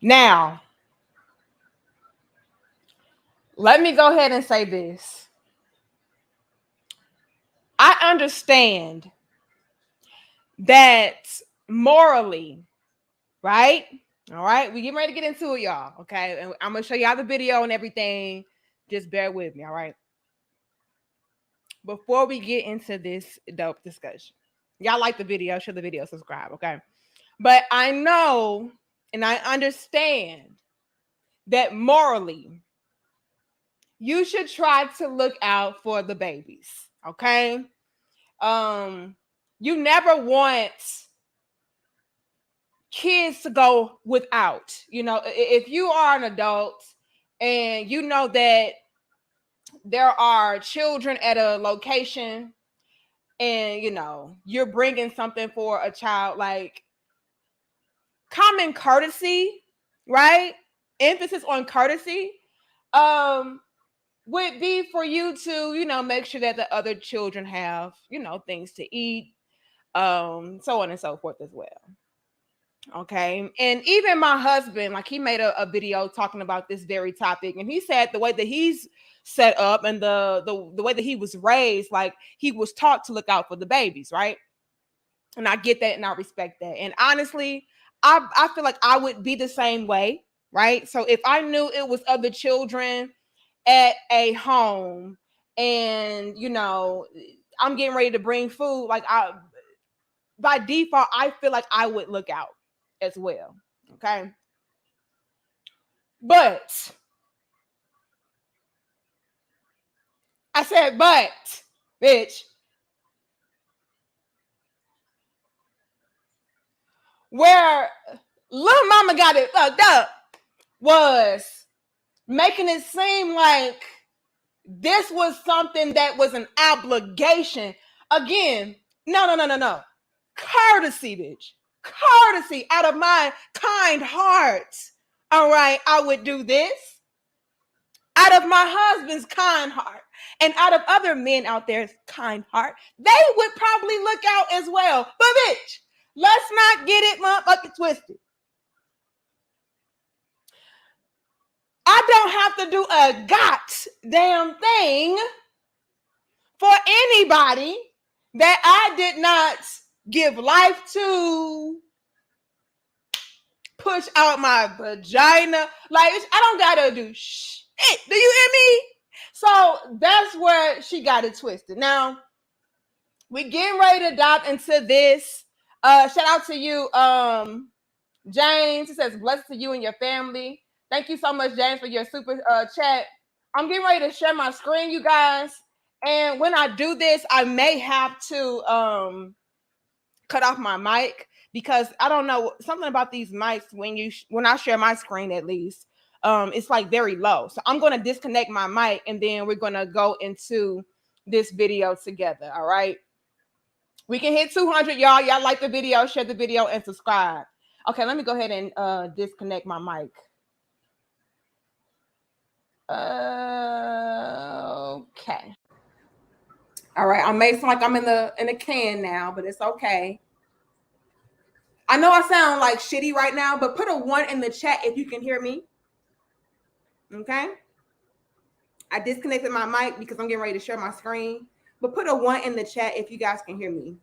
Now, let me go ahead and say this. I understand that morally, right? All right, we getting ready to get into it, y'all. Okay, and I'm gonna show y'all the video and everything. Just bear with me, all right? Before we get into this dope discussion, y'all like the video, share the video, subscribe, okay? But I know and I understand that morally, you should try to look out for the babies, okay? You never want kids to go without. You know, if you are an adult and you know that there are children at a location and you know you're bringing something for a child, like common courtesy, right? Emphasis on courtesy would be for you to, you know, make sure that the other children have, you know, things to eat, so on and so forth as well. Okay. And even my husband, like he made a video talking about this very topic. And he said the way that he's set up and the way that he was raised, like he was taught to look out for the babies, right? And I get that and I respect that. And honestly, I feel like I would be the same way, right? So if I knew it was other children at a home and you know I'm getting ready to bring food, like I by default, I feel like I would look out as well. Okay. But I said, but bitch, where little mama got it fucked up was making it seem like this was something that was an obligation. Again, no. Courtesy, bitch. Courtesy out of my kind heart. All right, I would do this out of my husband's kind heart and out of other men out there's kind heart. They would probably look out as well. But bitch, let's not get it motherfucking twisted. I don't have to do a goddamn thing for anybody that I did not give life to, push out my vagina. Like, I don't gotta do shit. Do you hear me? So that's where she got it twisted. Now, we getting ready to dive into this. Shout out to you, James. It says, blessed to you and your family. Thank you so much, James, for your super chat. I'm getting ready to share my screen, you guys. And when I do this, I may have to cut off my mic because I don't know, something about these mics when I share my screen at least, it's like very low. So I'm going to disconnect my mic and then we're going to go into this video together. All right. We can hit 200, y'all. Y'all like the video, share the video and subscribe. Okay. Let me go ahead and disconnect my mic. Okay. All right. I may sound like I'm in a can now, but it's okay. I know I sound like shitty right now, but put a 1 in the chat if you can hear me. Okay. I disconnected my mic because I'm getting ready to share my screen, but put a 1 in the chat if you guys can hear me.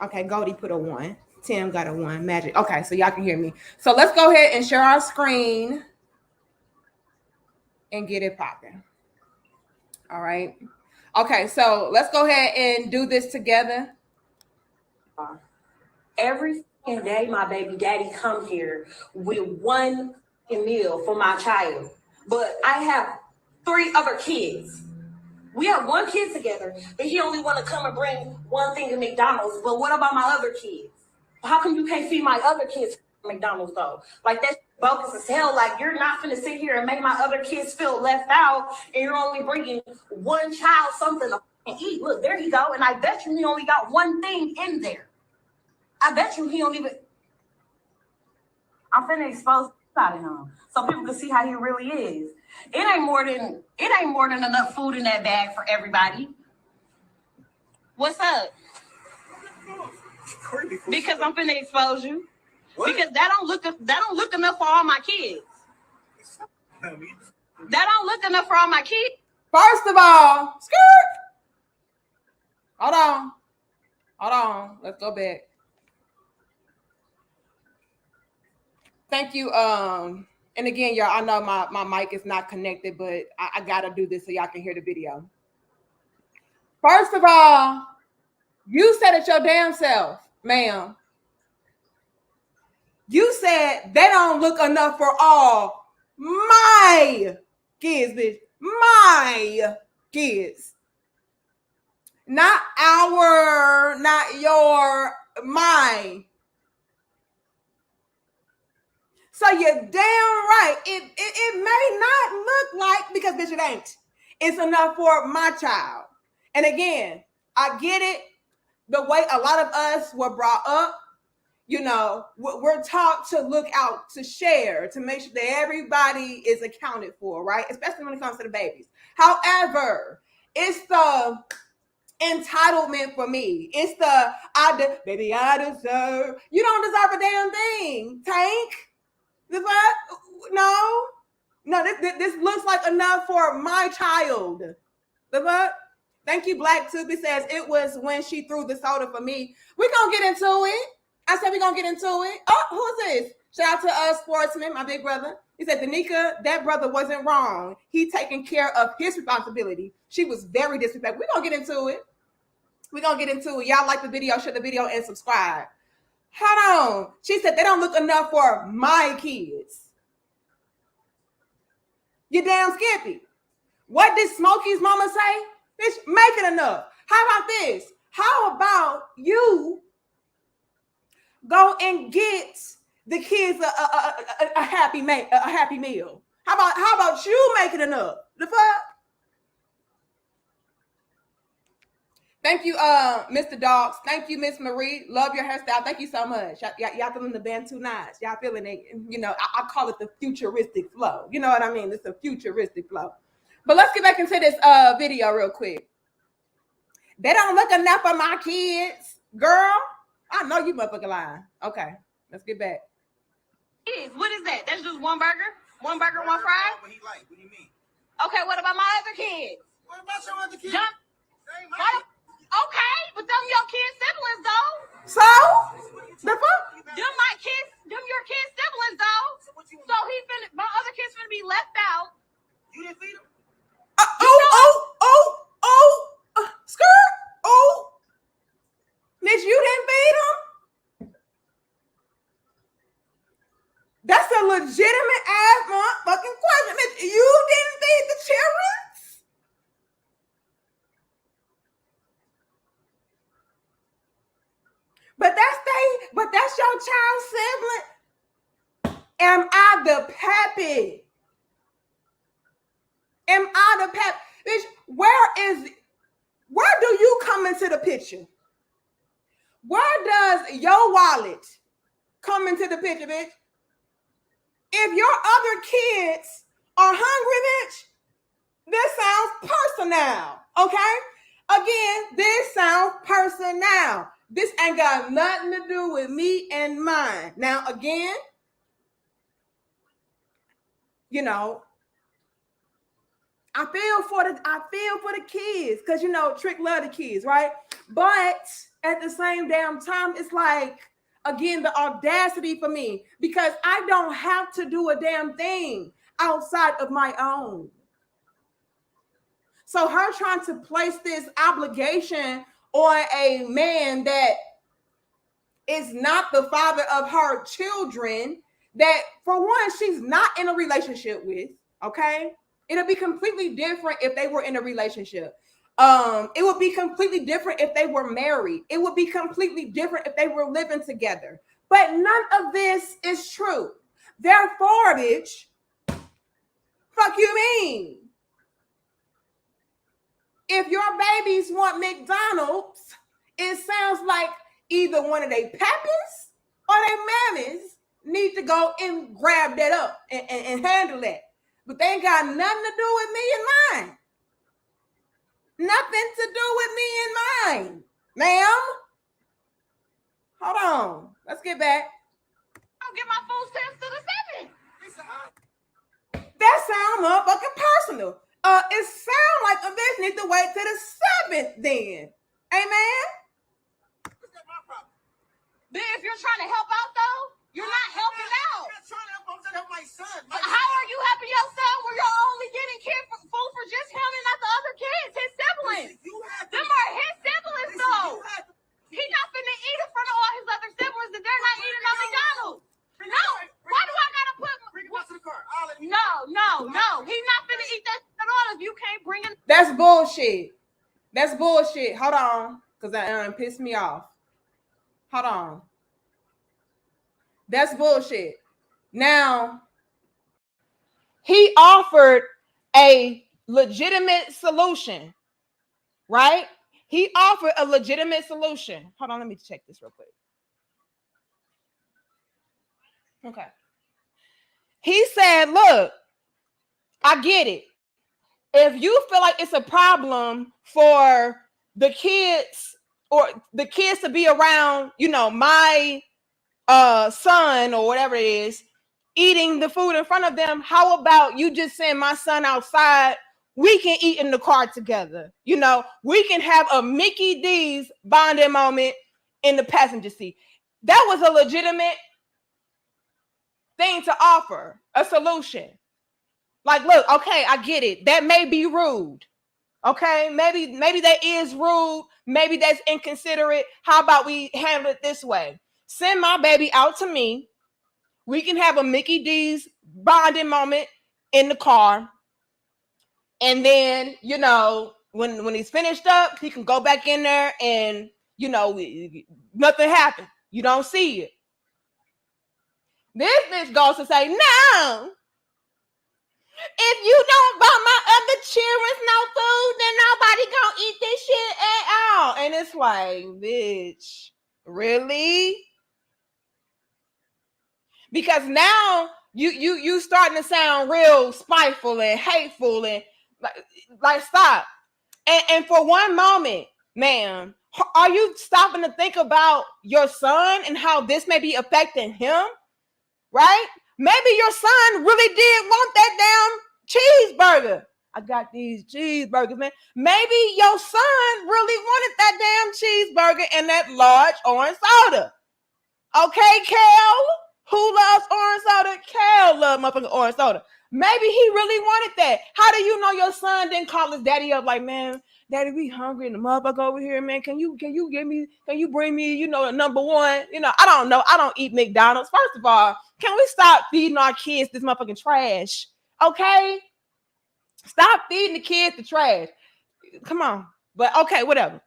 Okay. Goldie put a 1. Tim got a 1. Magic. Okay. So y'all can hear me. So let's go ahead and share our screen and get it popping. All right. Okay. So let's go ahead and do this together. Every day, my baby daddy come here with one meal for my child. But I have 3 other kids. We have 1 kid together, but he only want to come and bring one thing to McDonald's. But what about my other kids? How come you can't feed my other kids McDonald's though? Like, that's bogus as hell. Like, you're not finna sit here and make my other kids feel left out, and you're only bringing one child something to eat. Look, there you go. And I bet you he only got one thing in there. I bet you he don't even. I'm finna expose out of him so people can see how he really is. It ain't more than enough food in that bag for everybody. What's up? Because I'm finna expose you. What? Because that don't look enough for all my kids. That don't look enough for all my kids. First of all, skirt. Hold on. Let's go back. Thank you. And again, y'all, I know my mic is not connected, but I gotta do this so y'all can hear the video. First of all, you said it your damn self, ma'am. You said they don't look enough for all my kids, bitch. My kids. Not our, not your, my. So you're damn right. It may not look like, because bitch, it ain't. It's enough for my child. And again, I get it. The way a lot of us were brought up, you know, we're taught to look out, to share, to make sure that everybody is accounted for, right? Especially when it comes to the babies. However, it's the entitlement for me. It's the baby, I deserve. You don't deserve a damn thing, Tank. No. This looks like enough for my child. The fuck? Thank you, Black Tubi says it was when she threw the soda for me. We're gonna get into it. I said we're gonna get into it. Oh, who's this? Shout out to us, Sportsman, my big brother. He said, Danica, that brother wasn't wrong. He taking care of his responsibility. She was very disrespectful. We're gonna get into it. We're gonna get into it. Y'all like the video, share the video, and subscribe. Hold on. She said they don't look enough for my kids. You damn skippy. What did Smokey's mama say? Bitch, make it enough. How about this? How about you go and get the kids a happy meal? How about you make it enough? The fuck? Thank you, Mr. Dogs. Thank you, Miss Marie. Love your hairstyle. Thank you so much. Y'all feeling the band too nice. Y'all feeling it. You know, I call it the futuristic flow. You know what I mean? It's a futuristic flow. But let's get back into this video real quick. They don't look enough for my kids. Girl, I know you motherfucking lying. Okay, let's get back. What is that? That's just one burger? One burger, one fry? What do you mean? Okay, what about my other kids? What about your other kids? Okay, but them your kids' siblings, though. So? The fuck? Them my kids, them your kids' siblings, though. So my other kids finna be left out. You didn't feed them? Skirt. Oh. Bitch, you didn't feed them? That's a legitimate ass motherfucking question. Bitch, you didn't feed the children? But that's your child's sibling. Am I the pappy? Am I the pappy? Bitch, where do you come into the picture? Where does your wallet come into the picture, bitch? If your other kids are hungry, bitch, this sounds personal, okay? Again, this sounds personal. This ain't got nothing to do with me and mine. Now, again, you know, I feel for the kids, because you know Trick love the kids, right? But at the same damn time, it's like, again, the audacity for me, because I don't have to do a damn thing outside of my own. So her trying to place this obligation on a man that is not the father of her children, that for one, she's not in a relationship with, okay? It'll be completely different if they were in a relationship. It would be completely different if they were married. It would be completely different if they were living together. But none of this is true. Therefore, bitch, fuck you mean? If your babies want McDonald's, it sounds like either one of their pappies or their mammies need to go and grab that up and handle that. But they ain't got nothing to do with me and mine. Nothing to do with me and mine, ma'am. Hold on. Let's get back. I'll get my food stamps to the 7th. That sound motherfucking personal. It sound like a bitch need to wait till the 7th then. Amen? Then if you're trying to help out though, you're not helping out. I'm trying to help my son. How are you helping your son when you're only getting food for just him and not the other kids, his siblings? Them are his siblings though. He's not finna eat in front of all his other siblings and they're not eating at McDonald's. No, why do I gotta put? Bring him out to the car. No. He's not finna eat that at all if you can't bring him. That's bullshit. That's bullshit. Hold on, because that pissed me off. Hold on. That's bullshit. Now, he offered a legitimate solution, right? He offered a legitimate solution. Hold on, let me check this real quick. Okay. He said, look, I get it. If you feel like it's a problem for the kids or the kids to be around, my son or whatever it is, eating the food in front of them, how about you just send my son outside? We can eat in the car together. We can have a Mickey D's bonding moment in the passenger seat. That was a legitimate thing to offer, a solution. Like, look, okay, I get it. That may be rude. Okay, maybe that is rude. Maybe that's inconsiderate. How about we handle it this way? Send my baby out to me. We can have a Mickey D's bonding moment in the car. And then, when he's finished up, he can go back in there and, nothing happened. You don't see it. This bitch goes to say, no. If you don't buy my other children no food, then nobody gonna eat this shit at all. And it's like, bitch, really? Because now you starting to sound real spiteful and hateful and like stop. And for one moment, ma'am, are you stopping to think about your son and how this may be affecting him? Right? Maybe your son really did want that damn cheeseburger. I got these cheeseburgers, man. Maybe your son really wanted that damn cheeseburger and that large orange soda. Okay, Kel? Who loves orange soda? Kel loves motherfucking orange soda. Maybe he really wanted that. How do you know your son didn't call his daddy up like, man, daddy, we hungry and the motherfucker over here, man. Can you bring me, the number one? I don't know. I don't eat McDonald's. First of all, can we stop feeding our kids this motherfucking trash? Okay? Stop feeding the kids the trash. Come on. But okay, whatever.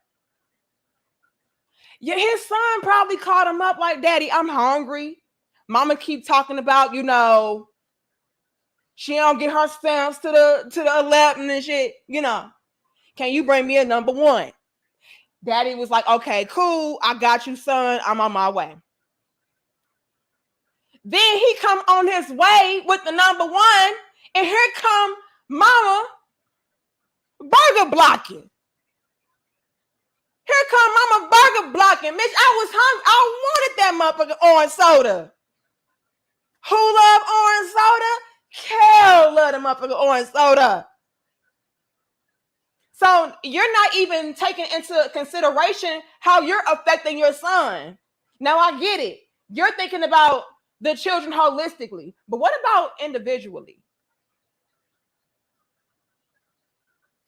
Yeah, his son probably called him up like, daddy, I'm hungry. Mama keep talking about, she don't get her stamps to the 11 and shit, Can you bring me a number one? Daddy was like, okay, cool. I got you, son. I'm on my way. Then he come on his way with the number one, and here come mama burger blocking. Here come mama burger blocking. Bitch, I was hungry. I wanted that motherfucking orange soda. Who love orange soda? Kel love the motherfucking orange soda. So you're not even taking into consideration how you're affecting your son. Now I get it. You're thinking about the children holistically, but what about individually?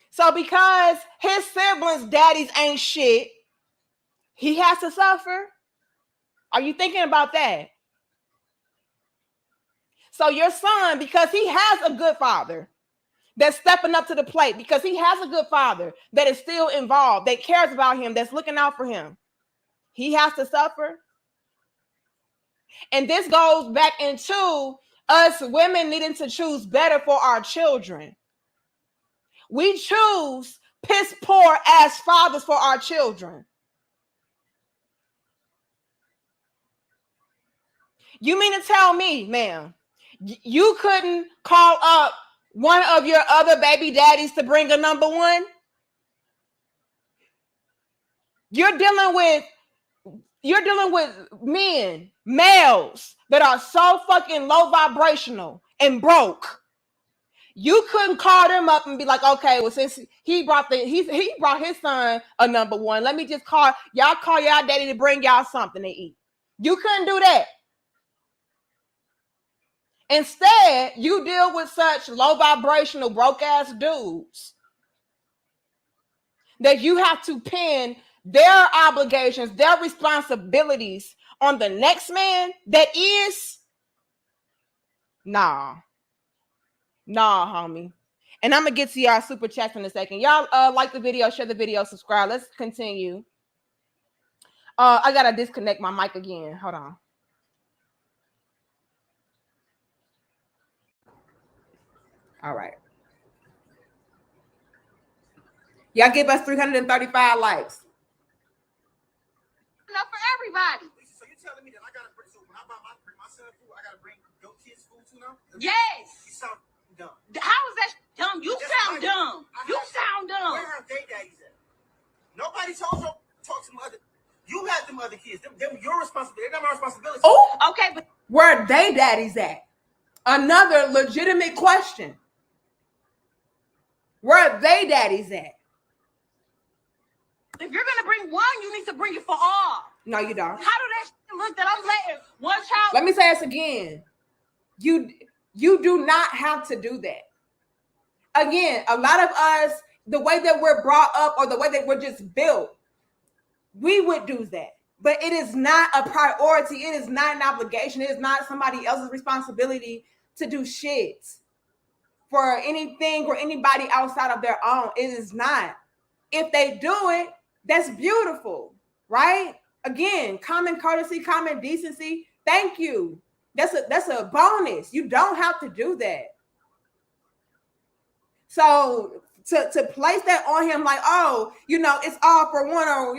So because his siblings' daddies ain't shit, he has to suffer? Are you thinking about that? So your son, because he has a good father that's stepping up to the plate, because he has a good father that is still involved, that cares about him, that's looking out for him, he has to suffer? And this goes back into us women needing to choose better for our children. We choose piss poor ass fathers for our children. You mean to tell me, ma'am, you couldn't call up one of your other baby daddies to bring a number one? You're dealing with males that are so fucking low vibrational and broke. You couldn't call them up and be like, okay, well, since he brought his son a number one, let me just call y'all daddy to bring y'all something to eat. You couldn't do that. Instead, you deal with such low vibrational broke ass dudes that you have to pin their obligations, their responsibilities on the next man that is nah, homie. And I'm gonna get to y'all super chats in a second. Y'all like the video, share the video, subscribe. Let's continue. I gotta disconnect my mic again. Hold on. All right. Y'all give us 335 likes. Enough for everybody. So you telling me that I gotta bring, so when I buy my son food, I gotta bring your kids food too now? Yes. You sound dumb. How is that dumb? You That's sound right. dumb. You sound dumb. Where are they daddies at? Nobody told you talk to them other. You had them other kids. Them your responsibility. They're not my responsibility. Oh, Okay, but where they daddies at? Another legitimate question. Where they daddies at? if you're gonna bring one, you need to bring it for all. No, you don't. How do that shit look that I'm letting one child? Let me say this again. You do not have to do that. Again, a lot of us, the way that we're brought up or the way that we're just built, we would do that. But it is not a priority. It is not an obligation. It is not somebody else's responsibility to do shit for anything or anybody outside of their own. It is not. If they do it, that's beautiful, right? Again, common courtesy, common decency. Thank you. That's a bonus. You don't have to do that. So to place that on him like, oh, it's all for one or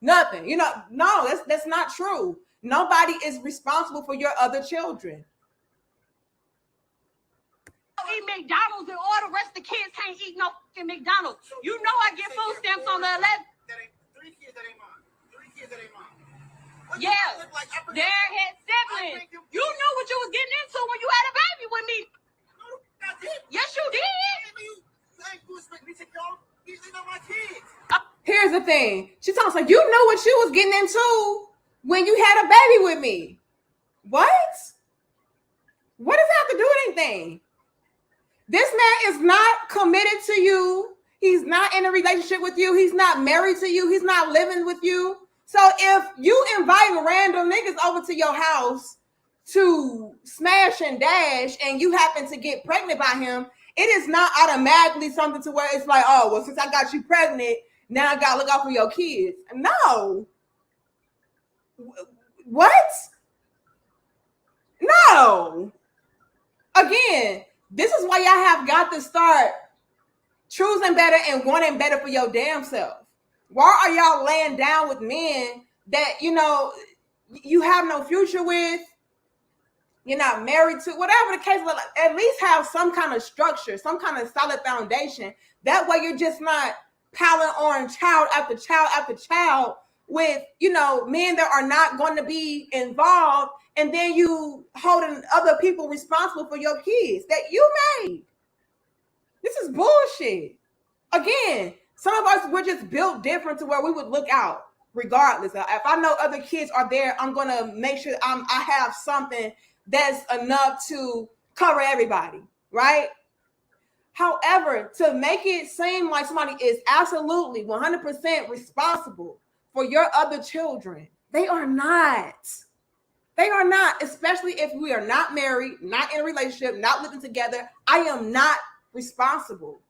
nothing. No, that's not true. Nobody is responsible for your other children. Eat McDonald's and all the rest of the kids can't eat no fucking McDonald's. You know I get food stamps on the 11th. That ain't 3 kids that ain't mine. 3 kids that ain't mine. Yeah, they're his siblings. You knew what you was getting into when you had a baby with me. No, I didn't. Yes, you did. You ain't expect me to take care of these are my kids. Here's the thing. She talks like, you know what you was getting into when you had a baby with me. What? What does that have to do with anything? This man is not committed to you. He's not in a relationship with you. He's not married to you. He's not living with you. So if you invite random niggas over to your house to smash and dash and you happen to get pregnant by him, it is not automatically something to where it's like, oh, well, since I got you pregnant, now I got to look out for your kids. No. What? No. Again, this is why y'all have got to start choosing better and wanting better for your damn self. Why are y'all laying down with men that, you have no future with, you're not married to, whatever the case, at least have some kind of structure, some kind of solid foundation. That way you're just not piling on child after child after child with, men that are not going to be involved, and then you holding other people responsible for your kids that you made. This is bullshit. Again, some of us, we're just built different to where we would look out regardless. If I know other kids are there, I'm going to make sure I have something that's enough to cover everybody, right? However, to make it seem like somebody is absolutely 100% responsible for your other children, they are not. They are not, especially if we are not married, not in a relationship, not living together. I am not responsible.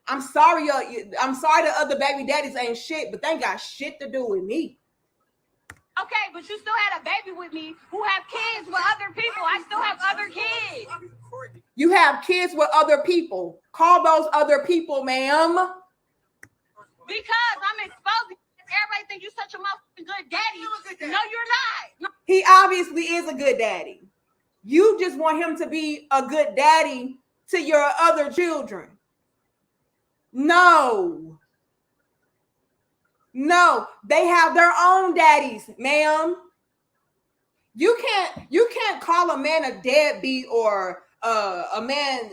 I'm sorry the other baby daddies ain't shit, but they ain't got shit to do with me. Okay, but you still had a baby with me who have kids with other people. I still have other kids. You have kids with other people. Call those other people, ma'am. Because I'm exposing. Everybody think you're such a motherfucking good daddy. No, you're not. He obviously is a good daddy. You just want him to be a good daddy to your other children. No. No, they have their own daddies, ma'am. You can't call a man a deadbeat or a man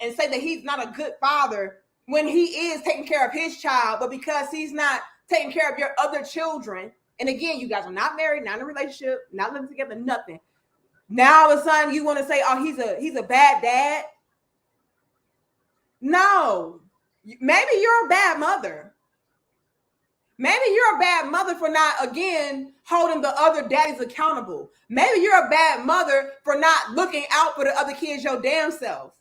and say that he's not a good father when he is taking care of his child, but because he's not taking care of your other children. And again, you guys are not married, not in a relationship, not living together, nothing. Now all of a sudden you want to say, oh, he's a bad dad. No, maybe you're a bad mother. Maybe you're a bad mother for not, again, holding the other daddies accountable. Maybe you're a bad mother for not looking out for the other kids your damn self.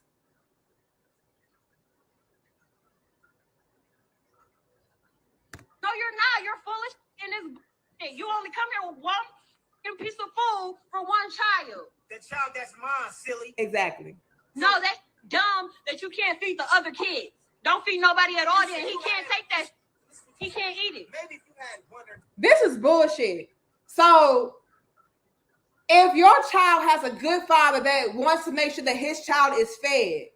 No, you're not. You're foolish in this. You only come here with one piece of food for one child. The child that's mine, silly. Exactly. No, that's dumb that you can't feed the other kids. Don't feed nobody at all. Then he can't take that. He can't eat it. Maybe if you had one or... This is bullshit. So if your child has a good father that wants to make sure that his child is fed,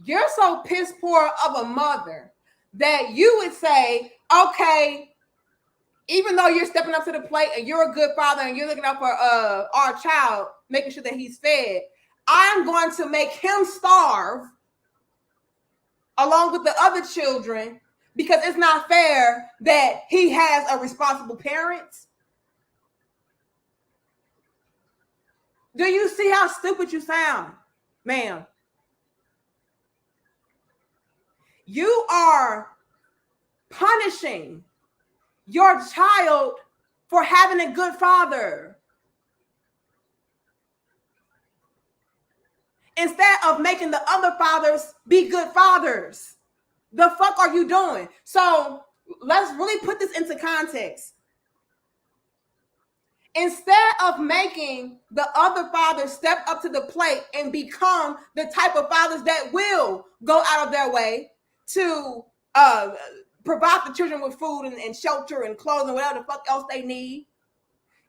you're so piss poor of a mother that you would say, okay, even though you're stepping up to the plate and you're a good father and you're looking out for our child, making sure that he's fed, I'm going to make him starve along with the other children because it's not fair that he has a responsible parent. Do you see how stupid you sound, ma'am? You are punishing your child for having a good father instead of making the other fathers be good fathers. The fuck are you doing? So let's really put this into context. Instead of making the other fathers step up to the plate and become the type of fathers that will go out of their way to provide the children with food and shelter and clothes and whatever the fuck else they need,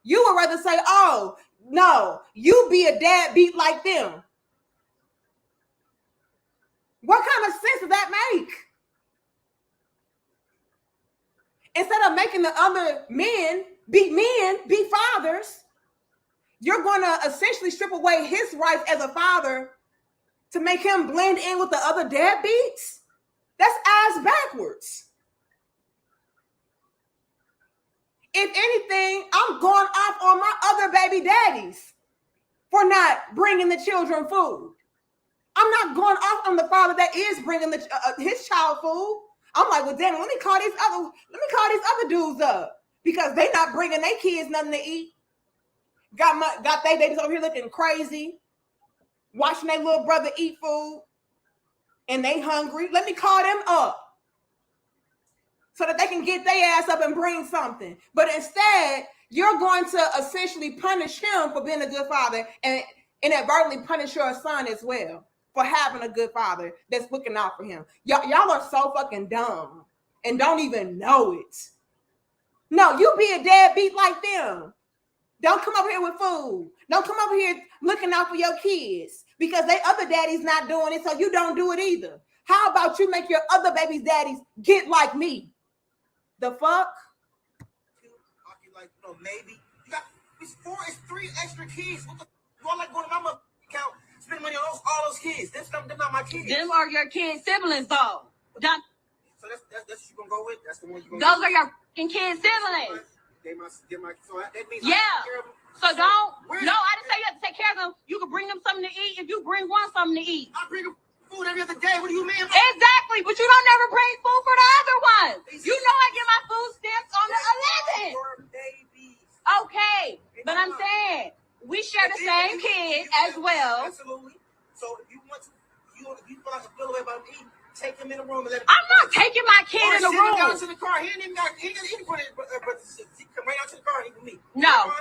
you would rather say, oh, no, you be a dad beat like them. What kind of sense does that make? Instead of making the other men, be fathers, you're going to essentially strip away his rights as a father to make him blend in with the other deadbeats. That's ass backwards. If anything, I'm going off on my other baby daddies for not bringing the children food. I'm not going off on the father that is bringing his child food. I'm like, well, damn, let me call these other dudes up because they not bringing their kids nothing to eat. Got their babies over here looking crazy, watching their little brother eat food, and they hungry. Let me call them up so that they can get their ass up and bring something. But instead, you're going to essentially punish him for being a good father and inadvertently punish your son as well for having a good father that's looking out for him. Y'all are so fucking dumb and don't even know it. No, you be a deadbeat like them. Don't come over here with food. Don't come over here looking out for your kids because they other daddies not doing it, so you don't do it either. How about you make your other baby's daddies get like me? The fuck? Like, maybe. You got, it's 3 extra kids. What the, you all like going to my mother account, spend money on all those kids. They're not my kids. Them are your kids' siblings, though. So that's what you gonna go with? That's the one you gonna Those go are your fucking kids' siblings. So that means yeah. So don't. No, I didn't say you have to take care of them. You can bring them something to eat if you bring one something to eat. I bring them food every other day. What do you mean? Exactly, but you don't never bring food for the other ones. You know I get my food stamps on the 11th. Okay, but I'm saying we share the same kids as well. Absolutely. So if you want to, if you feel like a feel away about him eating, take him in the room and let him. I'm not taking my kid in the room. Down to the car. He ain't even got. He ain't got any but come right out to the car. He with me. No.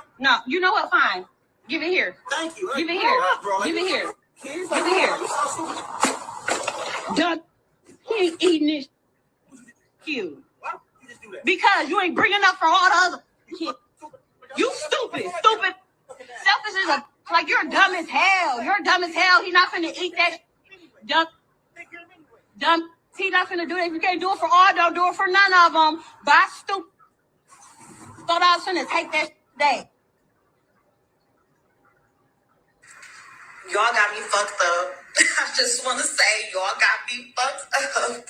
You know what? Fine. Give it here. Thank you. Give it here. Give it here. Give it here. Done. He ain't eating this. You. Why don't you just do that? Because you ain't bringing up for all the other kids. You stupid. Selfish is like you're dumb as hell. You're dumb as hell. He's not finna eat that. Dumb. He not finna do that. If you can't do it for all, don't do it for none of them. Buy stupid. Thought I was finna take that day. Y'all got me fucked up. I just want to say, y'all got me fucked up.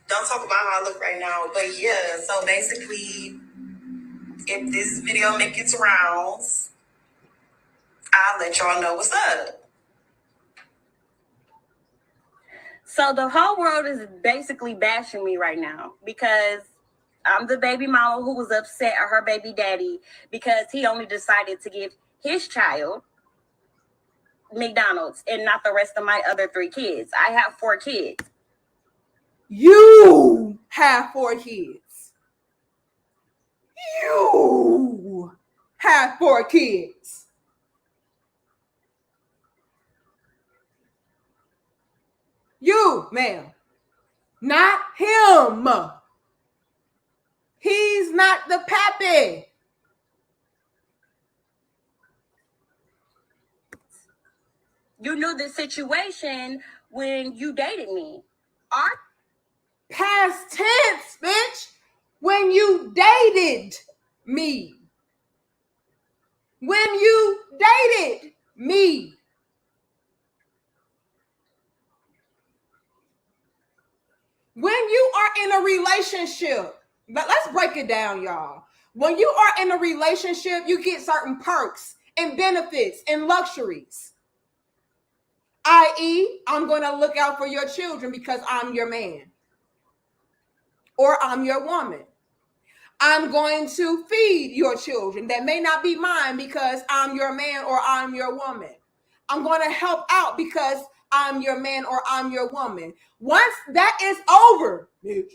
Don't talk about how I look right now, but yeah. So basically, if this video make its rounds, I'll let y'all know what's up. So the whole world is basically bashing me right now because I'm the baby mama who was upset at her baby daddy because he only decided to give his child McDonald's and not the rest of my other 3 kids. I have 4 kids. You have 4 kids. You have 4 kids. You, ma'am. Not him. He's not the pappy. You knew the situation when you dated me. Our Past tense, bitch. When you dated me. When you dated me. When you are in a relationship, but let's break it down, y'all. When you are in a relationship, you get certain perks and benefits and luxuries. i.e., I'm going to look out for your children because I'm your man or I'm your woman. I'm going to feed your children that may not be mine because I'm your man or I'm your woman. I'm going to help out because I'm your man or I'm your woman. Once that is over, bitch,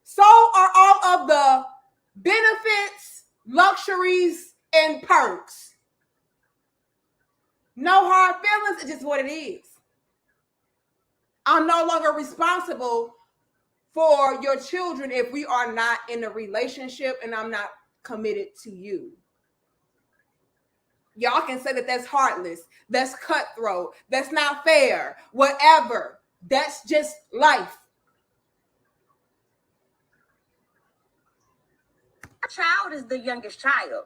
so are all of the benefits, luxuries, and perks. No hard feelings, it's just what it is. I'm no longer responsible for your children if we are not in a relationship and I'm not committed to you. Y'all can say that that's heartless, that's cutthroat, that's not fair, whatever. That's just life. Our child is the youngest child.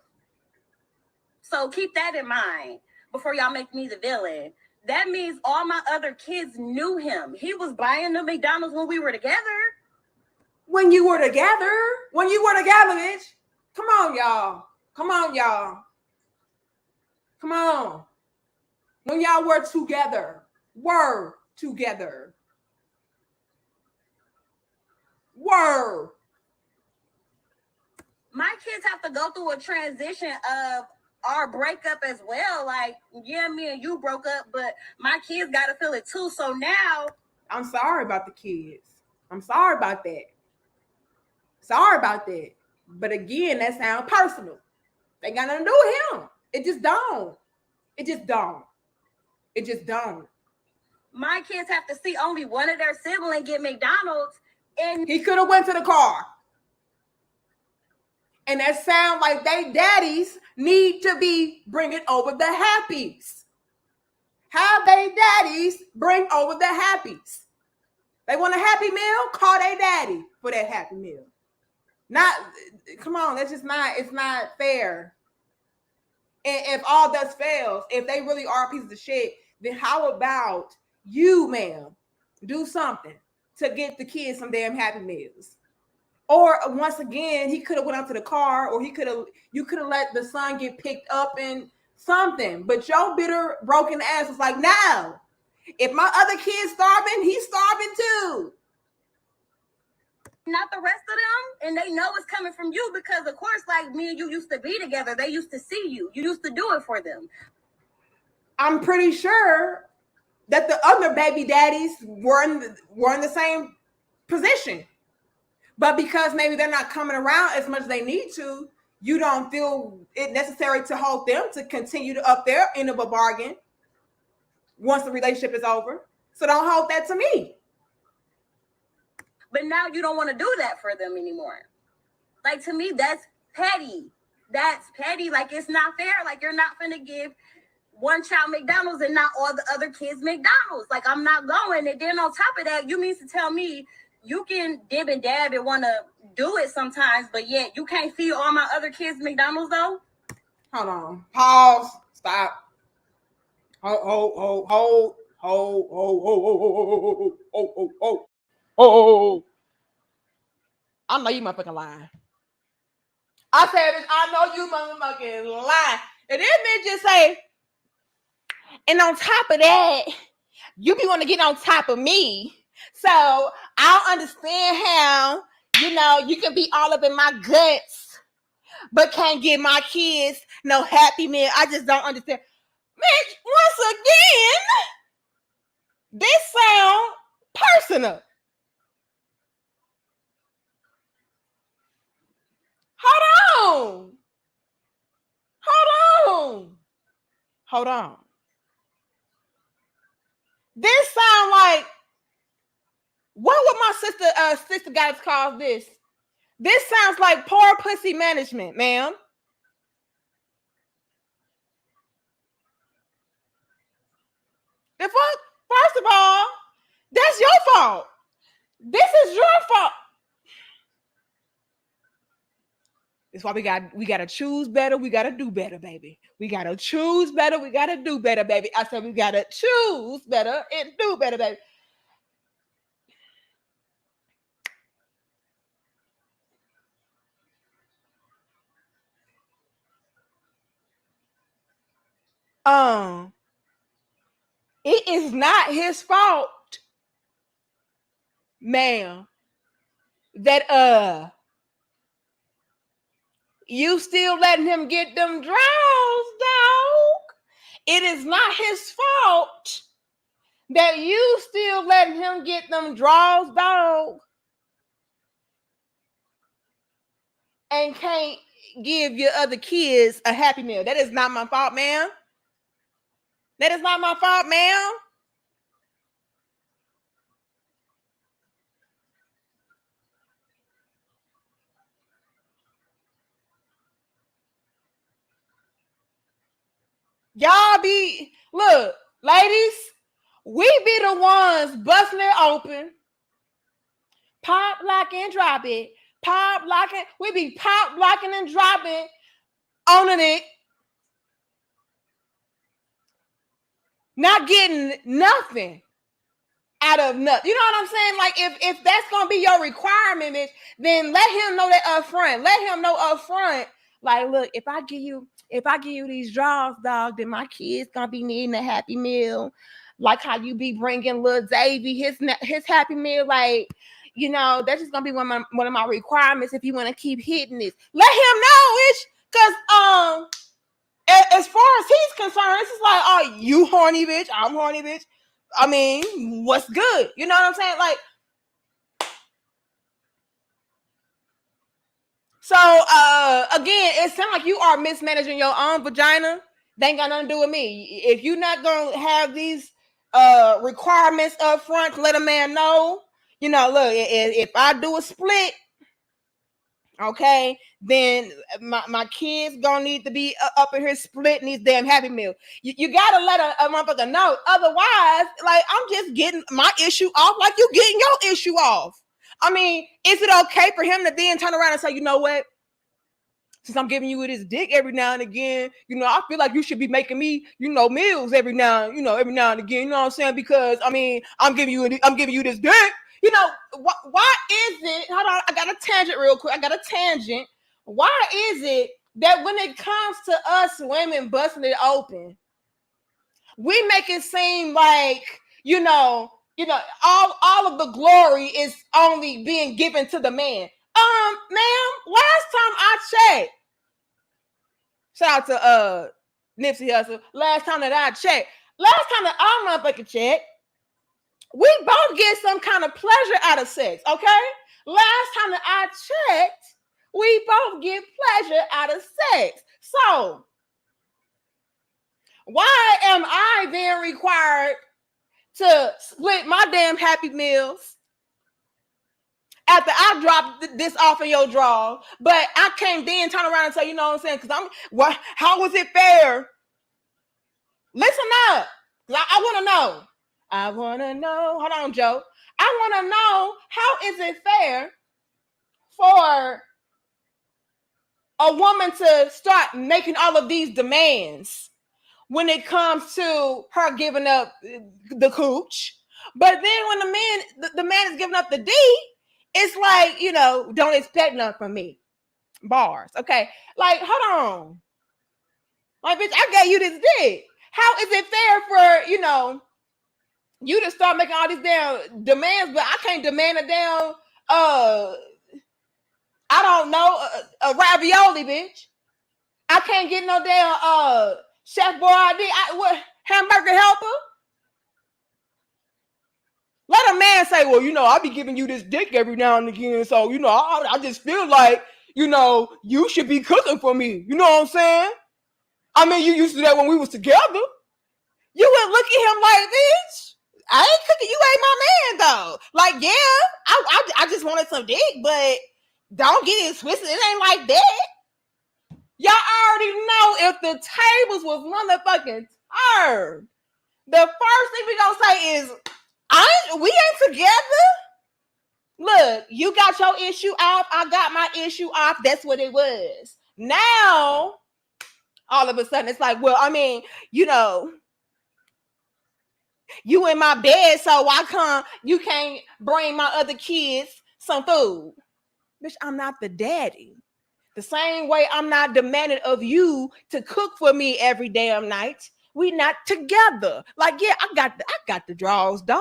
So keep that in mind before y'all make me the villain. That means all my other kids knew him. He was buying the McDonald's when we were together. When you were together? When you were together, bitch. Come on, y'all. Come on, y'all. Come on. When y'all were together. Were together. Were. My kids have to go through a transition of our breakup as well. Like, yeah, me and you broke up, but my kids got to feel it too. So now, I'm sorry about the kids. I'm sorry about that. Sorry about that. But again, that sounds personal. They got nothing to do with him. It just don't. It just don't. It just don't. my kids have to see only one of their siblings get McDonald's, and He could have went to the car. And that sound like they daddies need to be bringing over the happies. Have they daddies bring over the happies. They want a happy meal? Call their daddy for that happy meal. Not, come on, that's just not, it's not fair. And if all thus fails, if they really are pieces of shit, then how about you, ma'am, do something to get the kids some damn happy meals? Or once again, he could have went out to the car, or you could have let the son get picked up in something. But your bitter, broken ass was like, no, if my other kid's starving, he's starving too. not the rest of them, and they know it's coming from you because, of course, like me and you used to be together. They used to see you. You used to do it for them. I'm pretty sure that the other baby daddies were in the same position. But because maybe they're not coming around as much as they need to, you don't feel it necessary to hold them to continue to up their end of a bargain once the relationship is over. So don't hold that to me. But now you don't want to do that for them anymore. Like, to me, that's petty. That's petty. Like, it's not fair. Like, you're not going to give one child McDonald's and not all the other kids McDonald's. Like, I'm not going. And then on top of that, you mean to tell me you can dib and dab and want to do it sometimes, but yet you can't feed all my other kids McDonald's though? Hold on. Pause. Stop. Hold. I know you motherfucking lying. I said, I know you motherfucking lying. And then bitch just say, and on top of that, you be want to get on top of me. So I don't understand how, you can be all up in my guts, but can't give my kids no Happy Meal. I just don't understand. Bitch, once again, this sound personal. Hold on. This sound like, what would my sister guys call this? This sounds like poor pussy management, ma'am. The fuck? First of all, that's your fault. This is your fault. That's why we gotta choose better. We gotta do better, baby. We gotta choose better. We gotta do better, baby. I said we gotta choose better and do better, baby. It is not his fault, ma'am, that you still letting him get them draws, dog. It is not his fault that you still letting him get them draws, dog, and can't give your other kids a Happy Meal. That is not my fault, ma'am. That is not my fault, ma'am. Y'all look, ladies, we be the ones busting it open, pop, lock, and drop it. Pop, locking. We be pop, locking, and dropping, owning it, not getting nothing out of nothing. You know what I'm saying? Like, if that's gonna be your requirement, bitch, then let him know that up front. Let him know up front. Like, look, if I give you these draws, dog, then my kid's gonna be needing a Happy Meal. Like how you be bringing little Davy his Happy Meal. Like, that's just gonna be one of my requirements if you want to keep hitting this. Let him know, because as far as he's concerned, it's just like, oh, you horny bitch, I'm horny bitch. I mean, what's good? You know what I'm saying? Like, so again, it sounds like you are mismanaging your own vagina. They ain't got nothing to do with me. If you're not gonna have these requirements up front to let a man know, look, if I do a split, okay, then my kids gonna need to be up in here splitting these damn Happy Meal. You gotta let a motherfucker know. Otherwise, like, I'm just getting my issue off like you getting your issue off. I mean, is it okay for him to then turn around and say, you know what? Since I'm giving you this dick every now and again, I feel like you should be making me, meals every now and again. You know what I'm saying? Because I mean, I'm giving you this dick. Why is it? Hold on, I got a tangent real quick. Why is it that when it comes to us women busting it open, we make it seem like, all of the glory is only being given to the man? Ma'am, last time I checked, shout out to Nipsey Hussle. Last time that I motherfucking checked, we both get some kind of pleasure out of sex, okay? Last time that I checked, we both get pleasure out of sex. So, why am I then required to split my damn Happy Meals after I dropped this off in your drawer, but I can't then turn around and say, you know what I'm saying? Because how is it fair Listen up. I want to know. I want to know. Hold on, Joe. I want to know, how is it fair for a woman to start making all of these demands when it comes to her giving up the cooch? But then when the man is giving up the D, it's like, don't expect nothing from me. Bars. Okay. Like, hold on. Like, bitch, I gave you this dick. How is it fair for, you to start making all these damn demands, but I can't demand a damn, I don't know, a ravioli, bitch. I can't get no damn, Chef Boyardee. What, hamburger helper? Let a man say, well, I be giving you this dick every now and again, so, I just feel like, you should be cooking for me. You know what I'm saying? I mean, you used to do that when we was together. You would look at him like, bitch, I ain't cooking. You ain't my man, though. Like, yeah, I just wanted some dick, but don't get it twisted. It ain't like that. Y'all already know if the tables was motherfucking turned. The first thing we gonna say is, we ain't together. Look, you got your issue off. I got my issue off. That's what it was. Now, all of a sudden, it's like, well, I mean, you in my bed, so you can't bring my other kids some food. Bitch, I'm not the daddy. The same way I'm not demanding of you to cook for me every damn night. We not together. Like, yeah, I got the draws, dog,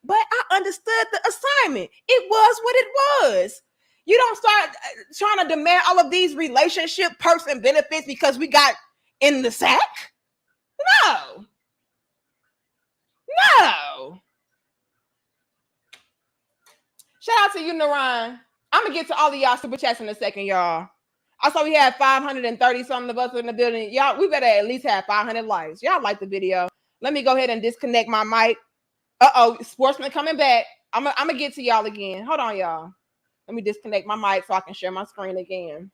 but I understood the assignment. It was what it was. You don't start trying to demand all of these relationship perks and benefits because we got in the sack. No. Shout out to you, Naran. I'm gonna get to all of y'all super chats in a second, y'all. I saw we had 530 something of us in the building. Y'all, we better at least have 500 likes. Y'all like the video. Let me go ahead and disconnect my mic. Sportsman coming back. I'm gonna get to y'all again. Hold on, y'all. Let me disconnect my mic so I can share my screen again.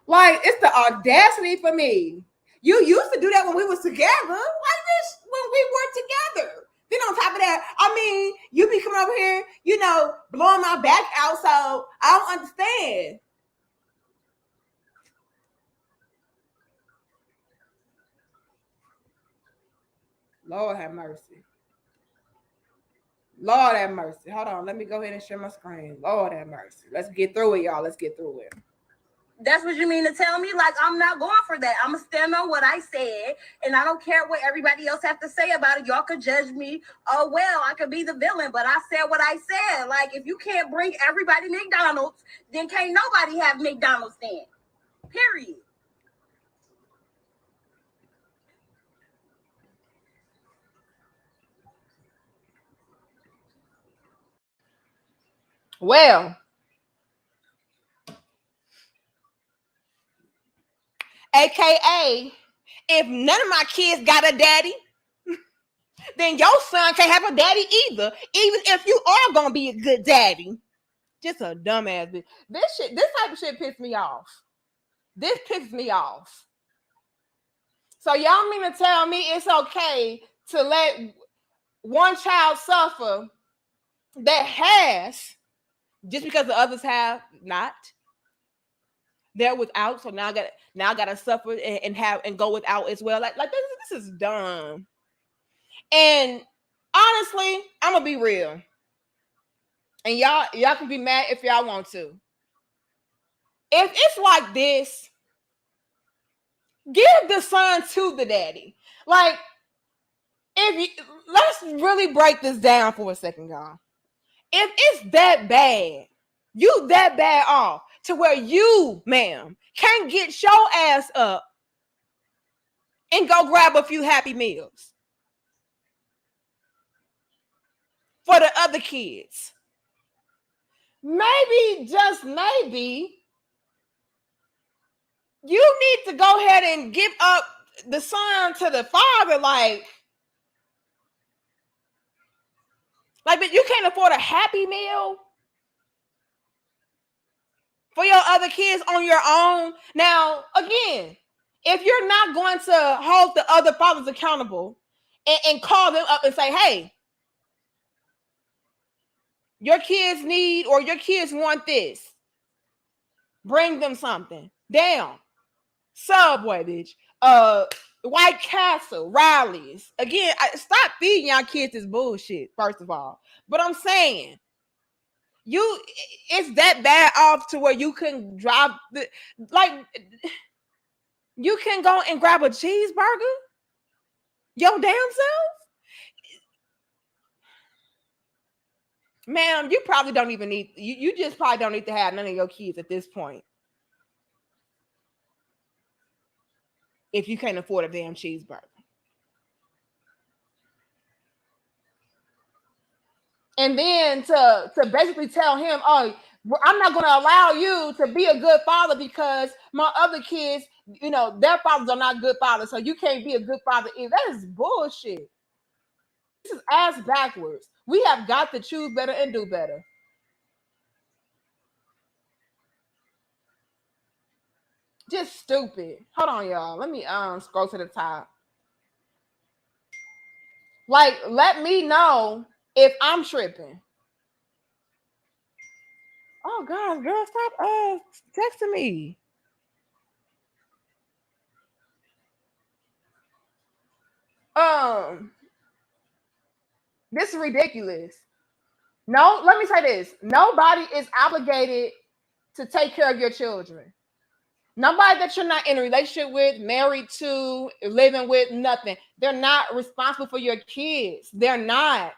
Like, it's the audacity for me. You used to do that when we was together. Like this, when we were together. Then on top of that, I mean, you be coming over here, blowing my back out, so I don't understand. Lord have mercy. Lord have mercy. Hold on. Let me go ahead and share my screen. Lord have mercy. Let's get through it, y'all. Let's get through it. That's what you mean to tell me? Like, I'm not going for that. I'm going to stand on what I said, and I don't care what everybody else have to say about it. Y'all could judge me. Oh, well, I could be the villain, but I said what I said. Like, if you can't bring everybody McDonald's, then can't nobody have McDonald's then. Period. Well, AKA, if none of my kids got a daddy, then your son can't have a daddy either, even if you are gonna be a good daddy. Just a dumbass bitch. This type of shit pissed me off. This pissed me off. So y'all mean to tell me it's okay to let one child suffer that has, just because the others have not? They're without, so now I gotta suffer and go without as well. Like this is dumb. And honestly, I'm gonna be real. And y'all can be mad if y'all want to. If it's like this, give the son to the daddy. Like, let's really break this down for a second, y'all. If it's that bad, you that bad off to where you, ma'am, can't get your ass up and go grab a few Happy Meals for the other kids. Maybe, just maybe, you need to go ahead and give up the son to the father. Like, but you can't afford a Happy Meal for your other kids on your own. Now, again, If you're not going to hold the other fathers accountable and call them up and say, hey, your kids need or your kids want this, bring them something. Damn. Subway, bitch. White Castle, Riley's. Again, stop feeding y'all kids this bullshit, first of all. But I'm saying, it's that bad off to where you can drive you can go and grab a cheeseburger your damn self. Ma'am, you probably don't even need, you just probably don't need to have none of your kids at this point. If you can't afford a damn cheeseburger. And then to basically tell him, oh, I'm not going to allow you to be a good father because my other kids, their fathers are not good fathers, so you can't be a good father either. That is bullshit. This is ass backwards. We have got to choose better and do better. Just stupid. Hold on, y'all. Let me scroll to the top. Like, let me know if I'm tripping. Oh God, girl, stop texting me. This is ridiculous. No, let me say this. Nobody is obligated to take care of your children. Nobody that you're not in a relationship with, married to, living with, nothing. They're not responsible for your kids. They're not.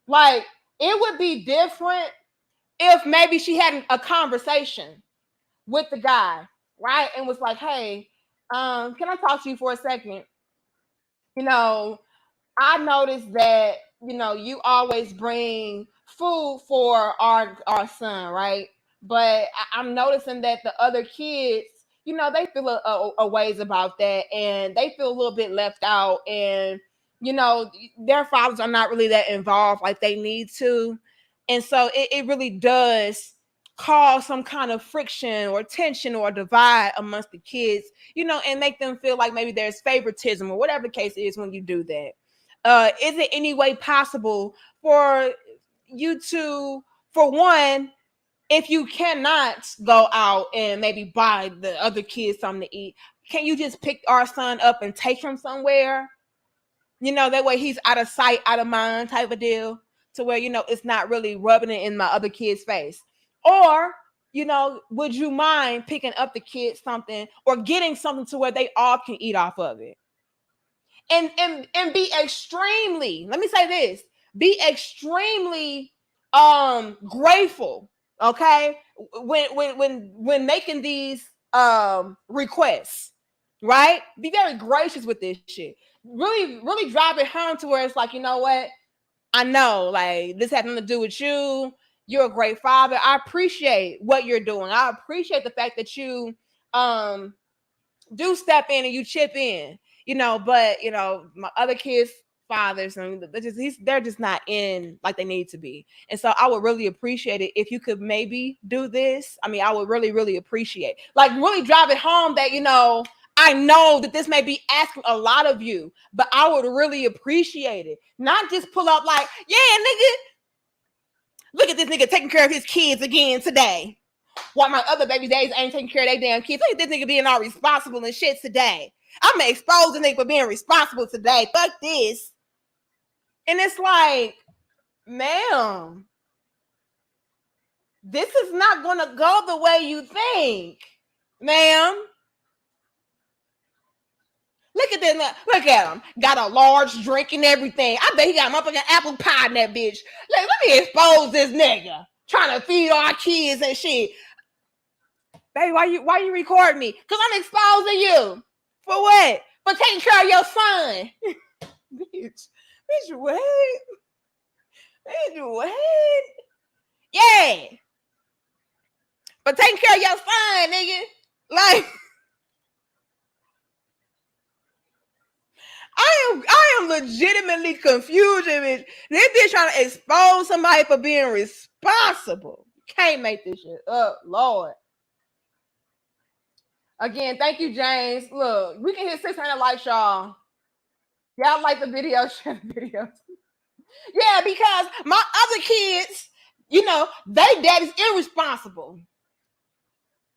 Like, it would be different if maybe she had a conversation with the guy, right? And was like, hey, can I talk to you for a second? I noticed that, you always bring food for our son, right? But I'm noticing that the other kids, they feel a ways about that, and they feel a little bit left out, and their fathers are not really that involved like they need to, and so it really does cause some kind of friction or tension or divide amongst the kids, and make them feel like maybe there's favoritism or whatever the case is when you do that. Is it any way possible for you to, for one, if you cannot go out and maybe buy the other kids something to eat, can you just pick our son up and take him somewhere? That way he's out of sight, out of mind type of deal, to where, it's not really rubbing it in my other kid's face. Or, would you mind picking up the kids something or getting something to where they all can eat off of it? And be extremely, let me say this, be extremely grateful, okay, when making these requests, right? Be very gracious with this shit. Really, really drive it home to where it's like, you know what? I know, like, this had nothing to do with you. You're a great father. I appreciate what you're doing. I appreciate the fact that you do step in and you chip in, but my other kids' fathers, and they're just not in like they need to be. And so I would really appreciate it if you could maybe do this. I mean, I would really, really appreciate, like, really drive it home that, I know that this may be asking a lot of you, but I would really appreciate it. Not just pull up like, yeah, nigga, look at this nigga taking care of his kids again today, while my other baby daddies ain't taking care of their damn kids. Look at this nigga being all responsible and shit today. I'm gonna expose the nigga for being responsible today. Fuck this. And it's like, ma'am, this is not gonna go the way you think, ma'am. Look at this. Look at him. Got a large drink and everything. I bet he got a motherfucking apple pie in that bitch. Like, let me expose this nigga trying to feed our kids and shit. Baby, why you recording me? Because I'm exposing you. For what? For taking care of your son. Bitch, what? Bitch, what? Yeah. For taking care of your son, nigga. Like, I am legitimately confused, bitch. This bitch trying to expose somebody for being responsible. Can't make this shit up, Lord. Again, thank you, James. Look, we can hit 600 likes, y'all. Y'all like the video, share the videos. Yeah, because my other kids, they daddy's irresponsible.